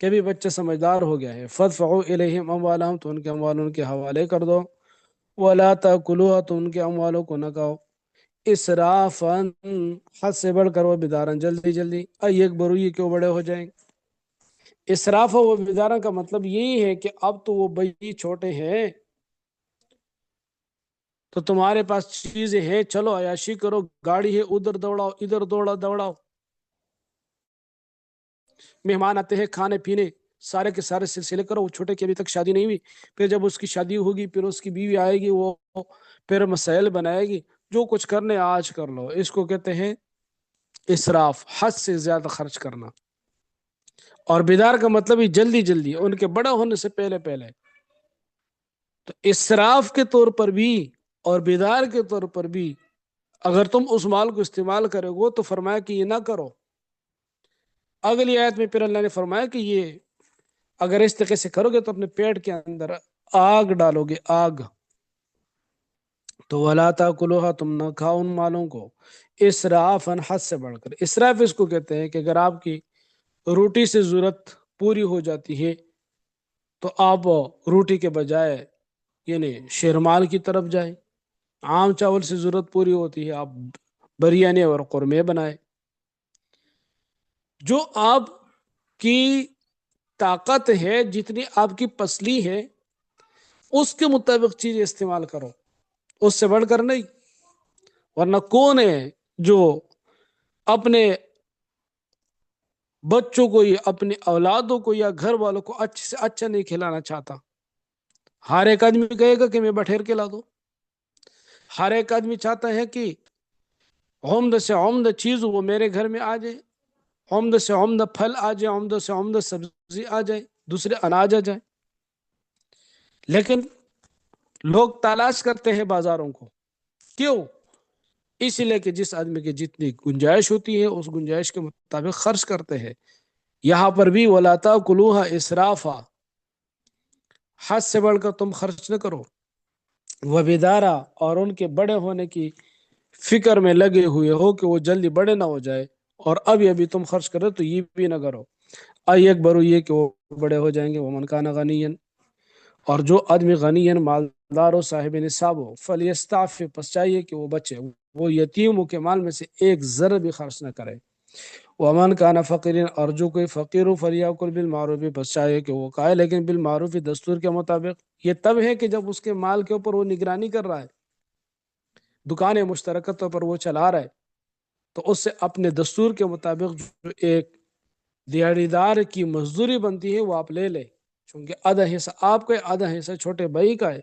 کہ بھی بچہ سمجھدار ہو گیا ہے، فَادْفَعُوا إِلَيْهِمْ أَمْوَالَهُمْ، تو ان کے اموال ان کے حوالے کر دو، وَلَا تَأْكُلُوهَا، تو ان کے اموالوں کو نہ کھاؤ، اسرافاً، حد سے بڑھ کر، وہ بدارن، جلدی جلدی، ایکبروا، یہ کیوں بڑے ہو جائیں۔ اسراف و بدارن کا مطلب یہی ہے کہ اب تو وہ بھائی چھوٹے ہیں، تو تمہارے پاس چیزیں ہیں، چلو عیاشی کرو، گاڑی ہے، ادھر دوڑاؤ، ادھر دوڑاؤ، مہمان آتے ہیں، کھانے پینے سارے کے سارے سلسلے کرو۔ وہ چھوٹے کی ابھی تک شادی نہیں ہوئی، پھر جب اس کی شادی ہوگی، پھر اس کی بیوی آئے گی، وہ پھر مسائل بنائے گی، جو کچھ کرنے آج کر لو۔ اس کو کہتے ہیں اسراف، حد سے زیادہ خرچ کرنا۔ اور بیدار کا مطلب ہی جلدی جلدی، ان کے بڑا ہونے سے پہلے پہلے۔ تو اسراف کے طور پر بھی اور بیدار کے طور پر بھی اگر تم اس مال کو استعمال کرو گے تو فرمایا کہ یہ نہ کرو۔ اگلی آیت میں پھر اللہ نے فرمایا کہ یہ اگر اس طریقے سے کرو گے تو اپنے پیٹ کے اندر آگ ڈالو گے، آگ۔ تو وَلَا تَأْكُلُوهَا، تم نہ کھاؤ ان مالوں کو، اسرافاً، حد سے بڑھ کر۔ اسراف اس کو کہتے ہیں کہ اگر آپ کی روٹی سے ضرورت پوری ہو جاتی ہے تو آپ روٹی کے بجائے یعنی شیرمال کی طرف جائیں، عام چاول سے ضرورت پوری ہوتی ہے، آپ بریانی اور قورمے بنائے۔ جو آپ کی طاقت ہے، جتنی آپ کی پسلی ہے، اس کے مطابق چیز استعمال کرو، اس سے بڑھ کر نہیں۔ ورنہ کون ہے جو اپنے بچوں کو یا اپنی اولادوں کو یا گھر والوں کو اچھے سے اچھا نہیں کھلانا چاہتا؟ ہر ایک آدمی کہے گا کہ میں بٹھیر کے لا دو، ہر ایک آدمی چاہتا ہے کہ عمدہ سے عمدہ چیز وہ میرے گھر میں آ جائے، عمدہ سے عمدہ پھل آ جائے، عمدہ سے عمدہ سبزی آ جائے، دوسرے اناج آ جائے۔ لیکن لوگ تلاش کرتے ہیں بازاروں کو، کیوں؟ اس لیے کہ جس آدمی کی جتنی گنجائش ہوتی ہے اس گنجائش کے مطابق خرچ کرتے ہیں۔ یہاں پر بھی وَلَا تَأْكُلُوهَا إِسْرَافًا، حد سے بڑھ کر تم خرچ نہ کرو، وَبِدَارًا، اور ان کے بڑے ہونے کی فکر میں لگے ہوئے ہو کہ وہ جلدی بڑے نہ ہو جائے، اور ابھی تم خرچ کرو تو یہ بھی نہ کرو، اکبر، یہ کہ وہ بڑے ہو جائیں گے۔ وَمَنْ كَانَ غَنِيًّا، اور جو آدمی غنی مالدار ہو، صاحب نصاب ہو، فَلْيَسْتَعْفِفْ، پس چاہیے کہ وہ بچے، وہ یتیموں کے مال میں سے ایک ذرہ بھی خرچ نہ کرے۔ وَمَنْ كَانَ فَقِيرًا، اور جو کوئی فقیر ہو، فَلْيَأْكُلْ بِالْمَعْرُوفِ، پس چاہیے کہ وہ کھائے لیکن بالمعروف، دستور کے مطابق۔ یہ تب ہے کہ جب اس کے مال کے اوپر وہ نگرانی کر رہا ہے، دکانیں مشترکہ طور پر وہ چلا رہا ہے، تو اس سے اپنے دستور کے مطابق جو ایک دیہڑی دار کی مزدوری بنتی ہے وہ آپ لے لے، چونکہ آدھا حصہ آپ کا ہے، آدھا حصہ چھوٹے بھائی کا ہے،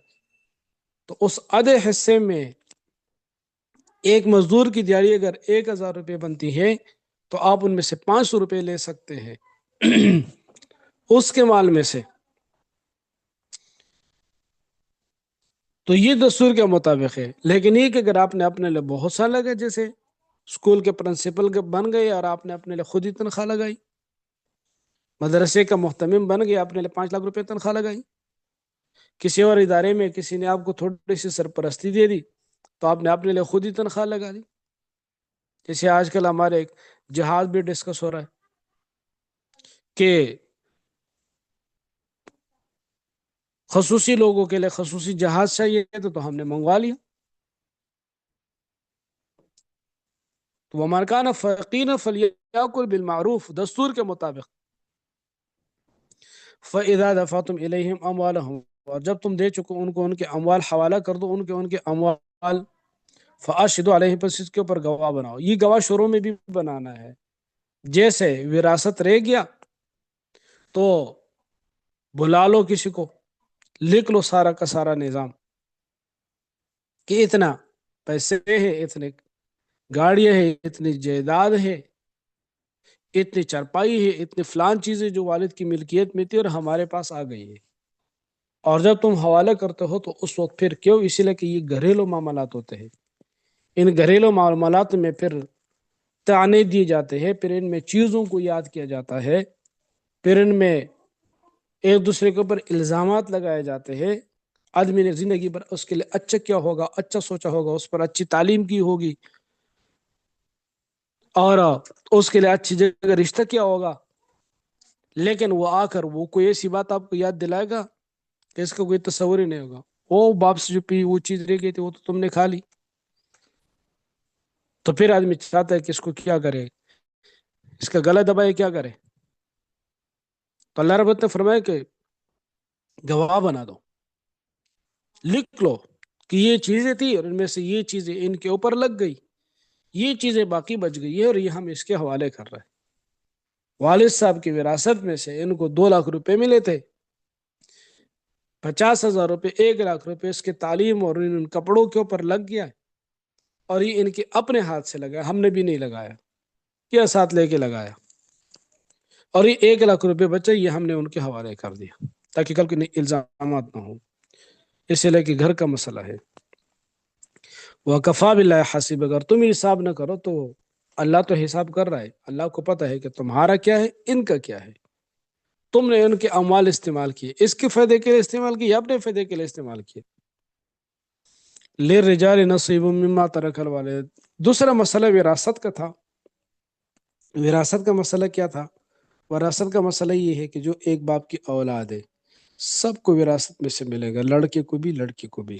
تو اس آدھے حصے میں ایک مزدور کی دیہڑی اگر 1,000 روپے بنتی ہے تو آپ ان میں سے 500 روپے لے سکتے ہیں اس کے مال میں سے۔ تو یہ دستور کے مطابق ہے۔ لیکن یہ کہ اگر آپ نے اپنے لیے بہت سا لگا، جیسے اسکول کے پرنسپل بن گئے اور آپ نے اپنے لیے خود ہی تنخواہ لگائی، مدرسے کا محتمم بن گیا، اپنے لیے 5 لاکھ روپے تنخواہ لگائی، کسی اور ادارے میں کسی نے آپ کو تھوڑی سی سرپرستی دے دی تو آپ نے اپنے لیے خود ہی تنخواہ لگا دی۔ جیسے آج کل ہمارے ایک جہاز بھی ڈسکس ہو رہا ہے کہ خصوصی لوگوں کے لیے خصوصی جہاز چاہیے تو ہم نے منگوا لیا۔ تو وَمَنْ كَانَ فَقِيرًا فَلْيَأْكُلْ بِالْمَعْرُوفِ، دستور کے مطابق۔ فَإِذَا دَفَعْتُمْ إِلَيْهِمْ أَمْوَالَهُمْ، اور جب تم دے چکو ان کو ان کے اموال، حوالہ کر دو ان کے اموال، فَأَشْهِدُوا عَلَيْهِمْ، پس اس کے اوپر گواہ بناؤ۔ یہ گواہ شروع میں بھی بنانا ہے۔ جیسے وراثت رہ گیا تو بلا لو کسی کو، لکھ لو سارا کا سارا نظام کہ اتنا پیسے ہیں، اتنے گاڑیاں ہیں، اتنی جائیداد ہے، اتنی چرپائی ہے، اتنی فلان چیزیں جو والد کی ملکیت میں تھی اور ہمارے پاس آ گئی ہے۔ اور جب تم حوالہ کرتے ہو تو اس وقت پھر کیوں؟ اسی لیے کہ یہ گھریلو معاملات ہوتے ہیں، ان گھریلو معاملات میں پھر تانے دیے جاتے ہیں، پھر ان میں چیزوں کو یاد کیا جاتا ہے، پھر ان میں ایک دوسرے کے اوپر الزامات لگائے جاتے ہیں۔ آدمی نے زندگی پر اس کے لیے اچھا کیا ہوگا، اچھا سوچا ہوگا، اس پر اچھی تعلیم کی ہوگی، اور اس کے لیے اچھی جگہ رشتہ کیا ہوگا، لیکن وہ آ کر وہ کوئی ایسی بات آپ کو یاد دلائے گا کہ اس کا کوئی تصور ہی نہیں ہوگا۔ وہ باپ سے جو پی وہ چیز رہ گئی تھی وہ تو تم نے کھا لی۔ تو پھر آدمی چاہتا ہے کہ اس کو کیا کرے، اس کا گلا دبائے، کیا کرے؟ تو اللہ رب نے فرمایا کہ گواہ بنا دو، لکھ لو کہ یہ چیزیں تھی اور ان میں سے یہ چیزیں ان کے اوپر لگ گئی، یہ چیزیں باقی بچ گئی ہے اور یہ ہم اس کے حوالے کر رہے ہیں۔ والد صاحب کی وراثت میں سے ان کو 2 لاکھ روپے ملے تھے، 50,000 روپے، 1 لاکھ روپے اس کے تعلیم اور ان کپڑوں کے اوپر لگ گیا، اور یہ ان کے اپنے ہاتھ سے لگایا، ہم نے بھی نہیں لگایا، کیا ساتھ لے کے لگایا، اور یہ 1 لاکھ روپے بچے یہ ہم نے ان کے حوالے کر دیا تاکہ کل کے الزامات نہ ہوں، اسی لیے کہ گھر کا مسئلہ ہے۔ وَكَفَى بِاللَّهِ حَسِيبًا، اگر تم حساب نہ کرو تو اللہ تو حساب کر رہا ہے، اللہ کو پتہ ہے کہ تمہارا کیا ہے، ان کا کیا ہے۔ تم نے ان کے اموال استعمال کیے، اس کے فائدے کے لیے استعمال کیے یا اپنے فائدے کے لیے استعمال کیے۔ لِلرِّجَالِ نَصِيبٌ مِّمَّا تَرَكَ الْوَالِدَانِ، دوسرا مسئلہ وراثت کا تھا۔ وراثت کا مسئلہ کیا تھا؟ وراثت کا مسئلہ یہ ہے کہ جو ایک باپ کی اولاد ہے سب کو وراثت میں سے ملے گا، لڑکے کو بھی لڑکی کو بھی۔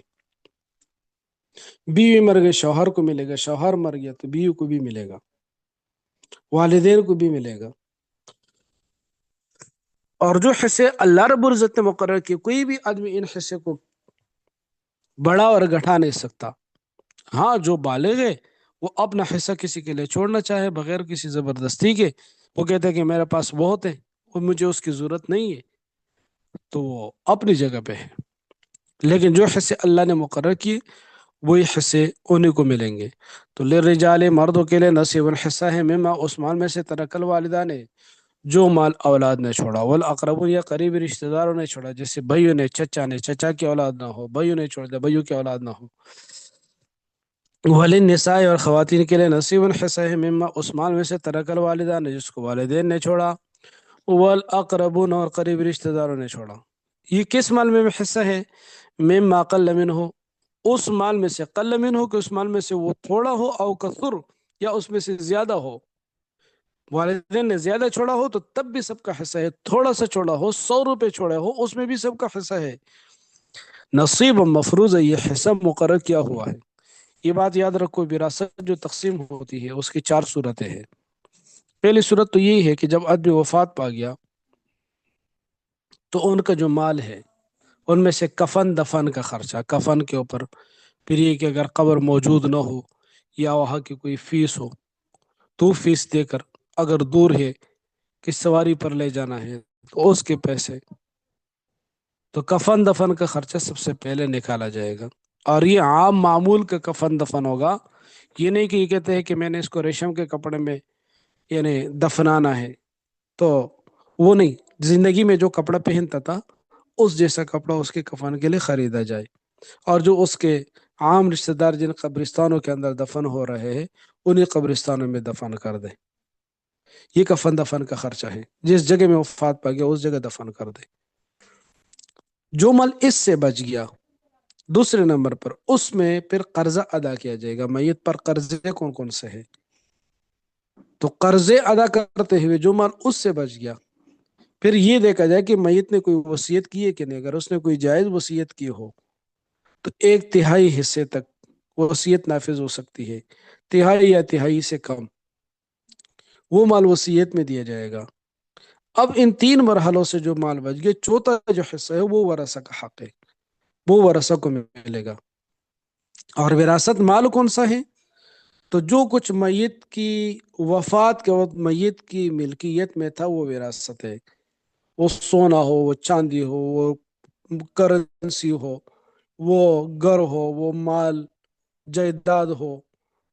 بیوی مر گئی شوہر کو ملے گا، شوہر مر گیا تو بیوی کو بھی ملے گا، والدین کو بھی ملے گا۔ اور جو حصے اللہ رب العزت نے مقرر کیے، کوئی بھی آدمی ان حصے کو بڑھا اور گھٹا نہیں سکتا۔ ہاں جو بالغ ہے وہ اپنا حصہ کسی کے لیے چھوڑنا چاہے بغیر کسی زبردستی کے، وہ کہتے ہیں کہ میرے پاس بہت ہے اور مجھے اس کی ضرورت نہیں ہے، تو وہ اپنی جگہ پہ ہے۔ لیکن جو حصے اللہ نے مقرر کیے وہی حصے انہیں کو ملیں گے۔ تو للرجال، مردوں کے لیے نصیب حصہ ہے، مما اس مال میں سے ترک الوالدان نے جو مال اولاد نے چھوڑا، والاقربون یا قریبی رشتہ داروں نے چھوڑا، جیسے بھائیوں نے، چچا نے، چچا کی اولاد نہ ہو، بھائیوں نے چھوڑ دیا، بھائیوں کی اولاد نہ ہو۔ وللنساء اور خواتین کے لیے نصیب حصہ ہے، مما اس مال میں سے ترک الوالدان نے جس کو والدین نے چھوڑا، والاقربون اور قریبی رشتہ داروں نے چھوڑا۔ یہ کس مال میں حصہ ہے؟ مما قل منہ، اس مال میں سے، قل منہ ہو کہ اس مال میں سے وہ تھوڑا ہو، او کثر یا اس میں سے زیادہ ہو، والدین نے زیادہ چھوڑا ہو تو تب بھی سب کا حصہ ہے، تھوڑا سا چھوڑا ہو، 100 روپے چھوڑے ہو، اس میں بھی سب کا حصہ ہے۔ نصیب مفروض ہے، یہ حصہ مقرر کیا ہوا ہے۔ یہ بات یاد رکھو، وراثت جو تقسیم ہوتی ہے اس کی 4 صورتیں ہیں۔ پہلی صورت تو یہی ہے کہ جب آدمی وفات پا گیا تو ان کا جو مال ہے ان میں سے کفن دفن کا خرچہ، کفن کے اوپر، پھر یہ کہ اگر قبر موجود نہ ہو یا وہاں کی کوئی فیس ہو تو فیس دے کر، اگر دور ہے کہ سواری پر لے جانا ہے تو اس کے پیسے، تو کفن دفن کا خرچہ سب سے پہلے نکالا جائے گا۔ اور یہ عام معمول کا کفن دفن ہوگا، یہ نہیں کہ یہ کہتے ہیں کہ میں نے اس کو ریشم کے کپڑے میں یعنی دفنانا ہے، تو وہ نہیں، زندگی میں جو کپڑا پہنتا تھا اس جیسا کپڑا اس کے کفن کے لیے خریدا جائے، اور جو اس کے عام رشتہ دار جن قبرستانوں کے اندر دفن ہو رہے ہیں انہیں قبرستانوں میں دفن کر دے۔ یہ کفن دفن کا خرچہ ہے، جس جگہ میں وفات پا گیا اس جگہ دفن کر دے۔ جو مال اس سے بچ گیا، دوسرے نمبر پر اس میں پھر قرضہ ادا کیا جائے گا۔ میت پر قرضے کون کون سے ہیں؟ تو قرضے ادا کرتے ہوئے جو مال اس سے بچ گیا، پھر یہ دیکھا جائے کہ میت نے کوئی وصیت کی ہے کہ نہیں۔ اگر اس نے کوئی جائز وصیت کی ہو تو 1/3 حصے تک وصیت نافذ ہو سکتی ہے، تہائی یا تہائی سے کم وہ مال وصیت میں دیا جائے گا۔ اب ان 3 مرحلوں سے جو مال بچ گیا، چوتھا جو حصہ ہے وہ ورثہ کا حق ہے، وہ ورثہ کو ملے گا۔ اور وراثت مال کون سا ہے؟ تو جو کچھ میت کی وفات کے وقت میت کی ملکیت میں تھا وہ وراثت ہے۔ وہ سونا ہو، وہ چاندی ہو، وہ کرنسی ہو، وہ گھر ہو، وہ مال جائیداد ہو،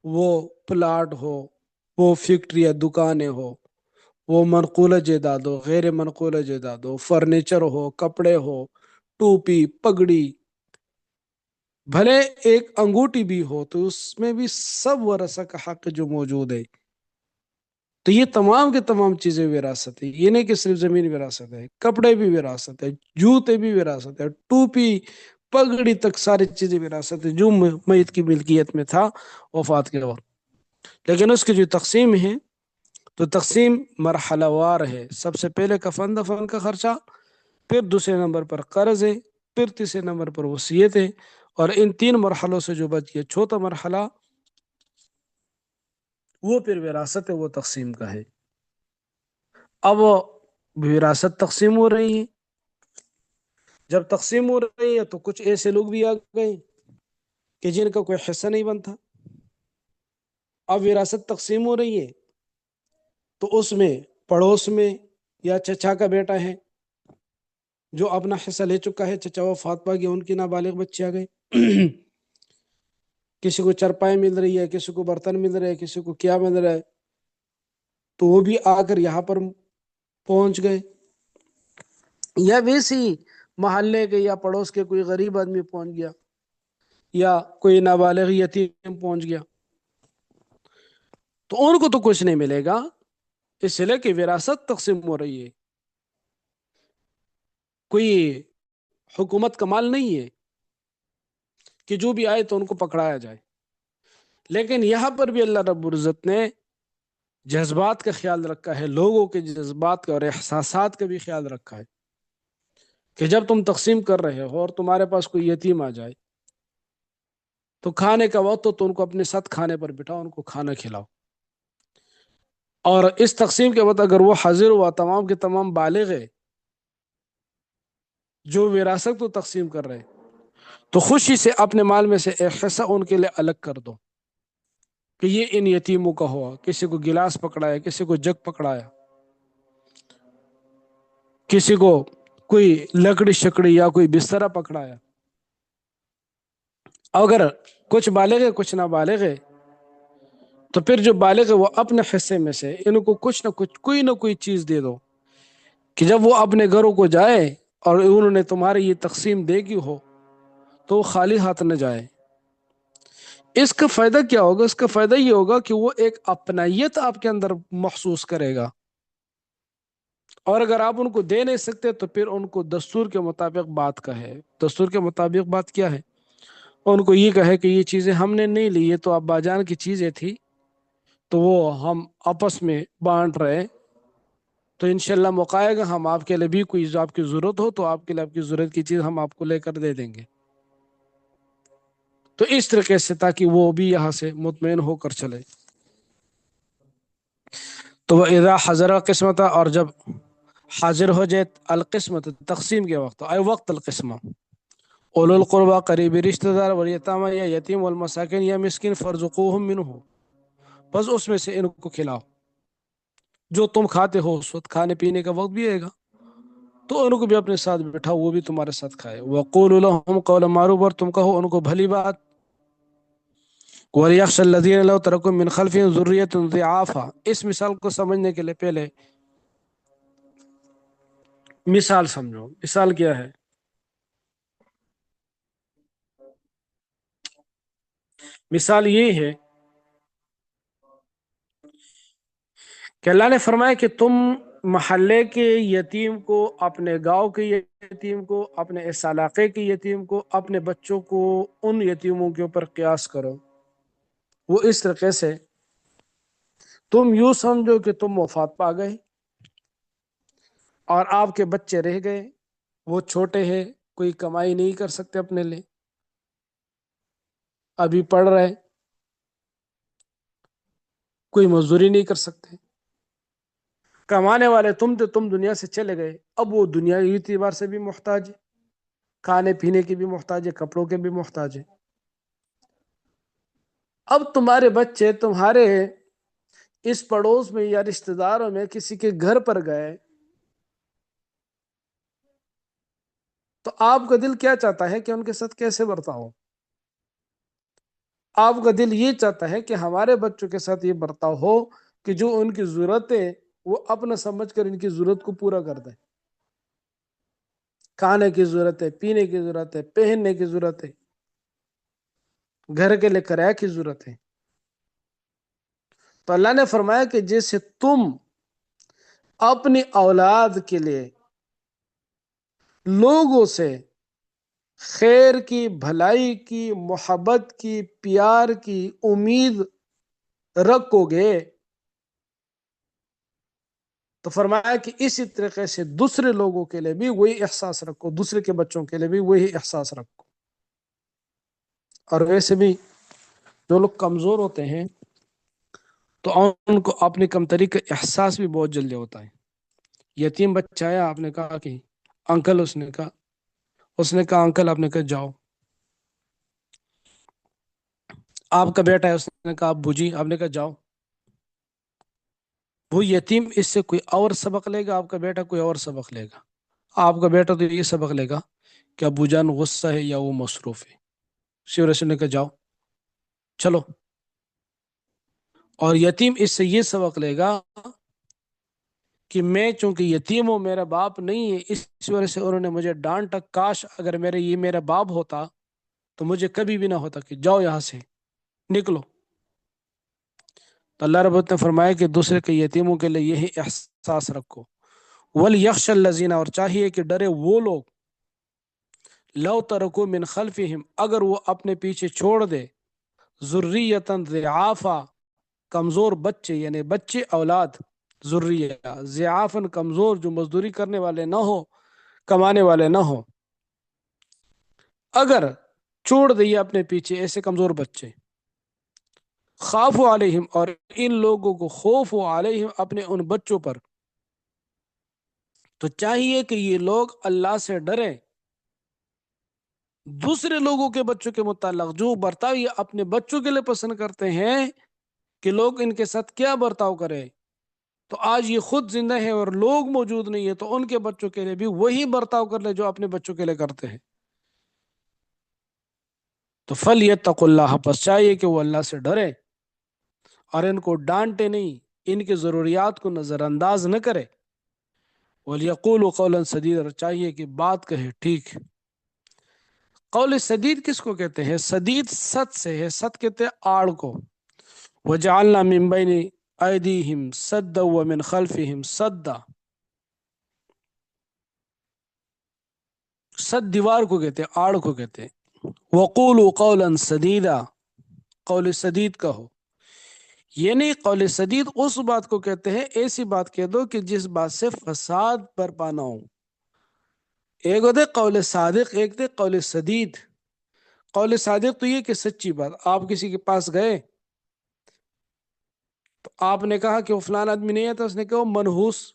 وہ پلاٹ ہو، وہ فیکٹری یا دکانیں ہو، وہ منقولہ جائیداد ہو، غیر منقولہ جائیداد ہو، فرنیچر ہو، کپڑے ہو، ٹوپی، پگڑی، بھلے ایک انگوٹھی بھی ہو تو اس میں بھی سب ورثہ کا حق جو موجود ہے۔ تو یہ تمام کے تمام چیزیں وراثت ہے، یہ نہیں کہ صرف زمین وراثت ہے، کپڑے بھی وراثت ہے، جوتے بھی وراثت ہے، ٹوپی پگڑی تک ساری چیزیں وراثت ہے جو میت کی ملکیت میں تھا وفات کے وقت۔ لیکن اس کی جو تقسیم ہے تو تقسیم مرحلہ وار ہے۔ سب سے پہلے کفن دفن کا خرچہ، پھر دوسرے نمبر پر قرض ہے، پھر تیسرے نمبر پر وصیت ہے، اور ان 3 مرحلوں سے جو بچ گیا چوتھا مرحلہ وہ پھر وراثت ہے، وہ تقسیم کا ہے۔ اب وراثت تقسیم ہو رہی ہے، جب تقسیم ہو رہی ہے تو کچھ ایسے لوگ بھی آ گئے کہ جن کا کوئی حصہ نہیں بنتا۔ اب وراثت تقسیم ہو رہی ہے تو اس میں پڑوس میں یا چچا کا بیٹا ہے جو اپنا حصہ لے چکا ہے، چچا وفات پا گیا، ان کی نابالغ بچے آ گئے، کسی کو چرپائی مل رہی ہے، کسی کو برتن مل رہے ہیں، کسی کو کیا مل رہا ہے، تو وہ بھی آ کر یہاں پر پہنچ گئے، یا ویسے ہی محلے کے یا پڑوس کے کوئی غریب آدمی پہنچ گیا، یا کوئی نابالغ یتیم پہنچ گیا، تو ان کو تو کچھ نہیں ملے گا، اس لیے کہ وراثت تقسیم ہو رہی ہے، کوئی حکومت کا مال نہیں ہے کہ جو بھی آئے تو ان کو پکڑایا جائے۔ لیکن یہاں پر بھی اللہ رب العزت نے جذبات کا خیال رکھا ہے، لوگوں کے جذبات کا اور احساسات کا بھی خیال رکھا ہے کہ جب تم تقسیم کر رہے ہو اور تمہارے پاس کوئی یتیم آ جائے تو کھانے کا وقت تو ان کو اپنے ساتھ کھانے پر بٹھاؤ، ان کو کھانا کھلاؤ، اور اس تقسیم کے وقت اگر وہ حاضر ہوا تمام کے تمام بالغ ہے جو وراثت کو تقسیم کر رہے ہیں، تو خوشی سے اپنے مال میں سے ایک حصہ ان کے لیے الگ کر دو کہ یہ ان یتیموں کا ہوا. کسی کو گلاس پکڑایا، کسی کو جگ پکڑایا، کسی کو کوئی لکڑی شکڑی یا کوئی بستر پکڑایا. اگر کچھ بالغ ہے کچھ نہ بالغ ہے تو پھر جو بالغ ہے وہ اپنے حصے میں سے ان کو کچھ نہ کچھ کوئی نہ کوئی چیز دے دو کہ جب وہ اپنے گھروں کو جائے اور انہوں نے تمہاری یہ تقسیم دے کی ہو تو وہ خالی ہاتھ نہ جائے. اس کا فائدہ کیا ہوگا؟ اس کا فائدہ یہ ہوگا کہ وہ ایک اپنائیت آپ کے اندر محسوس کرے گا. اور اگر آپ ان کو دے نہیں سکتے تو پھر ان کو دستور کے مطابق بات کہے. دستور کے مطابق بات کیا ہے؟ ان کو یہ کہے کہ یہ چیزیں ہم نے نہیں لی، یہ تو ابا جان کی چیزیں تھی تو وہ ہم آپس میں بانٹ رہے، تو انشاءاللہ موقع آئے گا ہم آپ کے لیے بھی کوئی آپ کی ضرورت ہو تو آپ کے لیے آپ کی ضرورت کی چیز ہم آپ کو لے کر دے دیں گے. تو اس طریقے سے تاکہ وہ بھی یہاں سے مطمئن ہو کر چلے. تو وہ اذا حضر القسمت، اور جب حاضر ہو جائے القسمت تقسیم کے وقت، اے وقت القسمہ، اولو القربہ قریبی رشتہ دار، والیتامى یا یتیم، والمساکین یا مسکین، فرزقوہم منہ، بس اس میں سے ان کو کھلاؤ جو تم کھاتے ہو. اس وقت کھانے پینے کا وقت بھی آئے گا تو ان کو بھی اپنے ساتھ بٹھاؤ، وہ بھی تمہارے ساتھ کھائے. وقولوا لهم قولا معروفا، اور تم کہو ان کو بھلی بات. وَلْيَخْشَ الَّذِينَ لَوْ تَرَكُوا مِنْ خَلْفِهِمْ ذُرِّيَّةً ضِعَافًا. اس مثال کو سمجھنے کے لیے پہلے مثال سمجھو. مثال کیا ہے؟ مثال یہ ہے کہ اللہ نے فرمایا کہ تم محلے کے یتیم کو، اپنے گاؤں کے یتیم کو، اپنے اس علاقے کے یتیم کو، اپنے بچوں کو ان یتیموں کے اوپر قیاس کرو. وہ اس طریقے سے تم یوں سمجھو کہ تم وفات پا گئے اور آپ کے بچے رہ گئے، وہ چھوٹے ہیں، کوئی کمائی نہیں کر سکتے اپنے لیے، ابھی پڑھ رہے، کوئی مزدوری نہیں کر سکتے. کمانے والے تم تھے، تم دنیا سے چلے گئے، اب وہ دنیاوی اعتبار سے بھی محتاج ہے، کھانے پینے کی بھی محتاج ہے، کپڑوں کے بھی محتاج ہے. اب تمہارے بچے تمہارے اس پڑوس میں یا رشتہ داروں میں کسی کے گھر پر گئے تو آپ کا دل کیا چاہتا ہے کہ ان کے ساتھ کیسے برتاؤ؟ آپ کا دل یہ چاہتا ہے کہ ہمارے بچوں کے ساتھ یہ برتاؤ ہو کہ جو ان کی ضرورت ہے وہ اپنا سمجھ کر ان کی ضرورت کو پورا کر دیں. کھانے کی ضرورت ہے، پینے کی ضرورت ہے، پہننے کی ضرورت ہے، گھر کے لیے کرایہ کی ضرورت ہے. تو اللہ نے فرمایا کہ جیسے تم اپنی اولاد کے لیے لوگوں سے خیر کی، بھلائی کی، محبت کی، پیار کی امید رکھو گے تو فرمایا کہ اسی طریقے سے دوسرے لوگوں کے لیے بھی وہی احساس رکھو، دوسرے کے بچوں کے لیے بھی وہی احساس رکھو. اور ویسے بھی جو لوگ کمزور ہوتے ہیں تو ان کو اپنی کمتری کا احساس بھی بہت جلدی ہوتا ہے. یتیم بچہ آیا، آپ نے کہا کہ انکل، اس نے کہا انکل، آپ نے کہا جاؤ. آپ کا بیٹا ہے، اس نے کہا ابو جی، آپ نے کہا جاؤ. وہ یتیم اس سے کوئی اور سبق لے گا، آپ کا بیٹا کوئی اور سبق لے گا. آپ کا بیٹا تو یہ سبق لے گا کہ ابو جان غصہ ہے یا وہ مصروف ہے. رسول نے کہا جاؤ، چلو. اور یتیم اس سے یہ سبق لے گا کہ میں چونکہ یتیم ہوں، میرا باپ نہیں ہے، اس وجہ سے انہوں نے مجھے ڈانٹا. کاش اگر یہ میرا باپ ہوتا تو مجھے کبھی بھی نہ ہوتا کہ جاؤ یہاں سے نکلو. تو اللہ رب نے فرمایا کہ دوسرے کے یتیموں کے لیے یہی احساس رکھو. وَلْيَخْشَ الَّذِينَ، اور چاہیے کہ ڈرے وہ لوگ، لو ترکو من خلفہم، اگر وہ اپنے پیچھے چھوڑ دے، ذریۃ ضعافا، کمزور بچے، یعنی بچے اولاد، ذریہ ضعافاً کمزور، جو مزدوری کرنے والے نہ ہو، کمانے والے نہ ہو. اگر چھوڑ دیے اپنے پیچھے ایسے کمزور بچے، خاف علیہم، اور ان لوگوں کو خوف علیہم اپنے ان بچوں پر، تو چاہیے کہ یہ لوگ اللہ سے ڈریں، دوسرے لوگوں کے بچوں کے متعلق جو برتاؤ یہ اپنے بچوں کے لیے پسند کرتے ہیں کہ لوگ ان کے ساتھ کیا برتاؤ کرے، تو آج یہ خود زندہ ہے اور لوگ موجود نہیں ہے، تو ان کے بچوں کے لیے بھی وہی برتاؤ کر لے جو اپنے بچوں کے لیے کرتے ہیں۔ تو فَلْيَتَّقُوا اللَّهَ، پس چاہیے کہ وہ اللہ سے ڈرے اور ان کو ڈانٹے نہیں، ان کی ضروریات کو نظر انداز نہ کرے۔ وَلْيَقُولُوا قَوْلًا سَدِيدًا، اور چاہیے کہ بات کہے ٹھیک۔ قول سدید کس کو کہتے ہیں؟ سدید ست سے ہے، ست کہتے ہیں آڑ کو۔ وَجَعَلْنَا مِن بَيْنِ أَيْدِيهِمْ سَدًّا وَمِنْ خَلْفِهِمْ سَدًّا، سد دیوار کو کہتے ہیں، آڑ کو کہتے ہیں۔ وَقُولُوا قَوْلًا سَدِيدًا، قول سدید کہو۔ یعنی قول سدید اس بات کو کہتے ہیں، ایسی بات کہہ دو کہ جس بات سے فساد برپا نہ ہو۔ ایک ہوتے قول صادق، ایک ہوتے قول سدید۔ قول صادق تو یہ کہ سچی بات، آپ کسی کے پاس گئے تو آپ نے کہا کہ وہ فلان آدمی نہیں ہے، تو اس نے کہا وہ منحوس،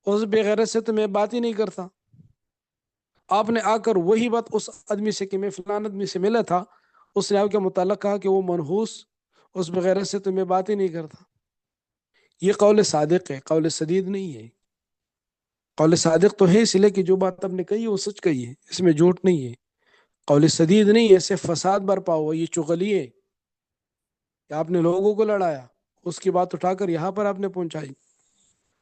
اس بغیرت سے تو میں بات ہی نہیں کرتا۔ آپ نے آ کر وہی بات اس آدمی سے کہ میں فلان آدمی سے ملا تھا، اس نے آپ کے متعلق کہا کہ وہ منحوس، اس بغیرت سے تو میں بات ہی نہیں کرتا۔ یہ قول صادق ہے، قول سدید نہیں ہے۔ قول صادق تو ہے اس لیے کہ جو بات آپ نے کہی ہے وہ سچ کہی ہے، اس میں جھوٹ نہیں ہے۔ قول سدید نہیں ہے، ایسے فساد برپا ہوا، یہ چغلی ہے کہ آپ نے لوگوں کو لڑایا، اس کی بات اٹھا کر یہاں پر آپ نے پہنچائی،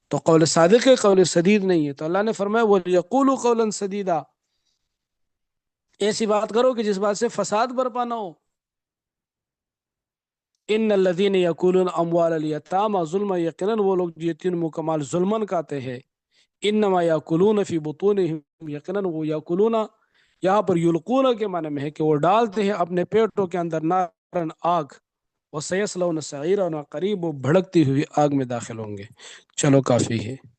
تو قول صادق ہے، قول سدید نہیں ہے۔ تو اللہ نے فرمایا وَلْيَقُولُوا قَوْلًا سَدِيدًا، ایسی بات کرو کہ جس بات سے فساد برپا نہ ہو۔ ان الذین یاکلون اموال الیتامی ظلما، یقیناً وہ لوگ یتیم مکمل ظلمن کھاتے ہیں۔ انما یاکلون فی بطونہم، یقیناً وہ یاکلون یہاں پر یلقون کے معنی میں ہے کہ وہ ڈالتے ہیں اپنے پیٹوں کے اندر نارن آگ، وسیصلون سعیرا، قریب وہ بھڑکتی ہوئی آگ میں داخل ہوں گے۔ چلو کافی ہے۔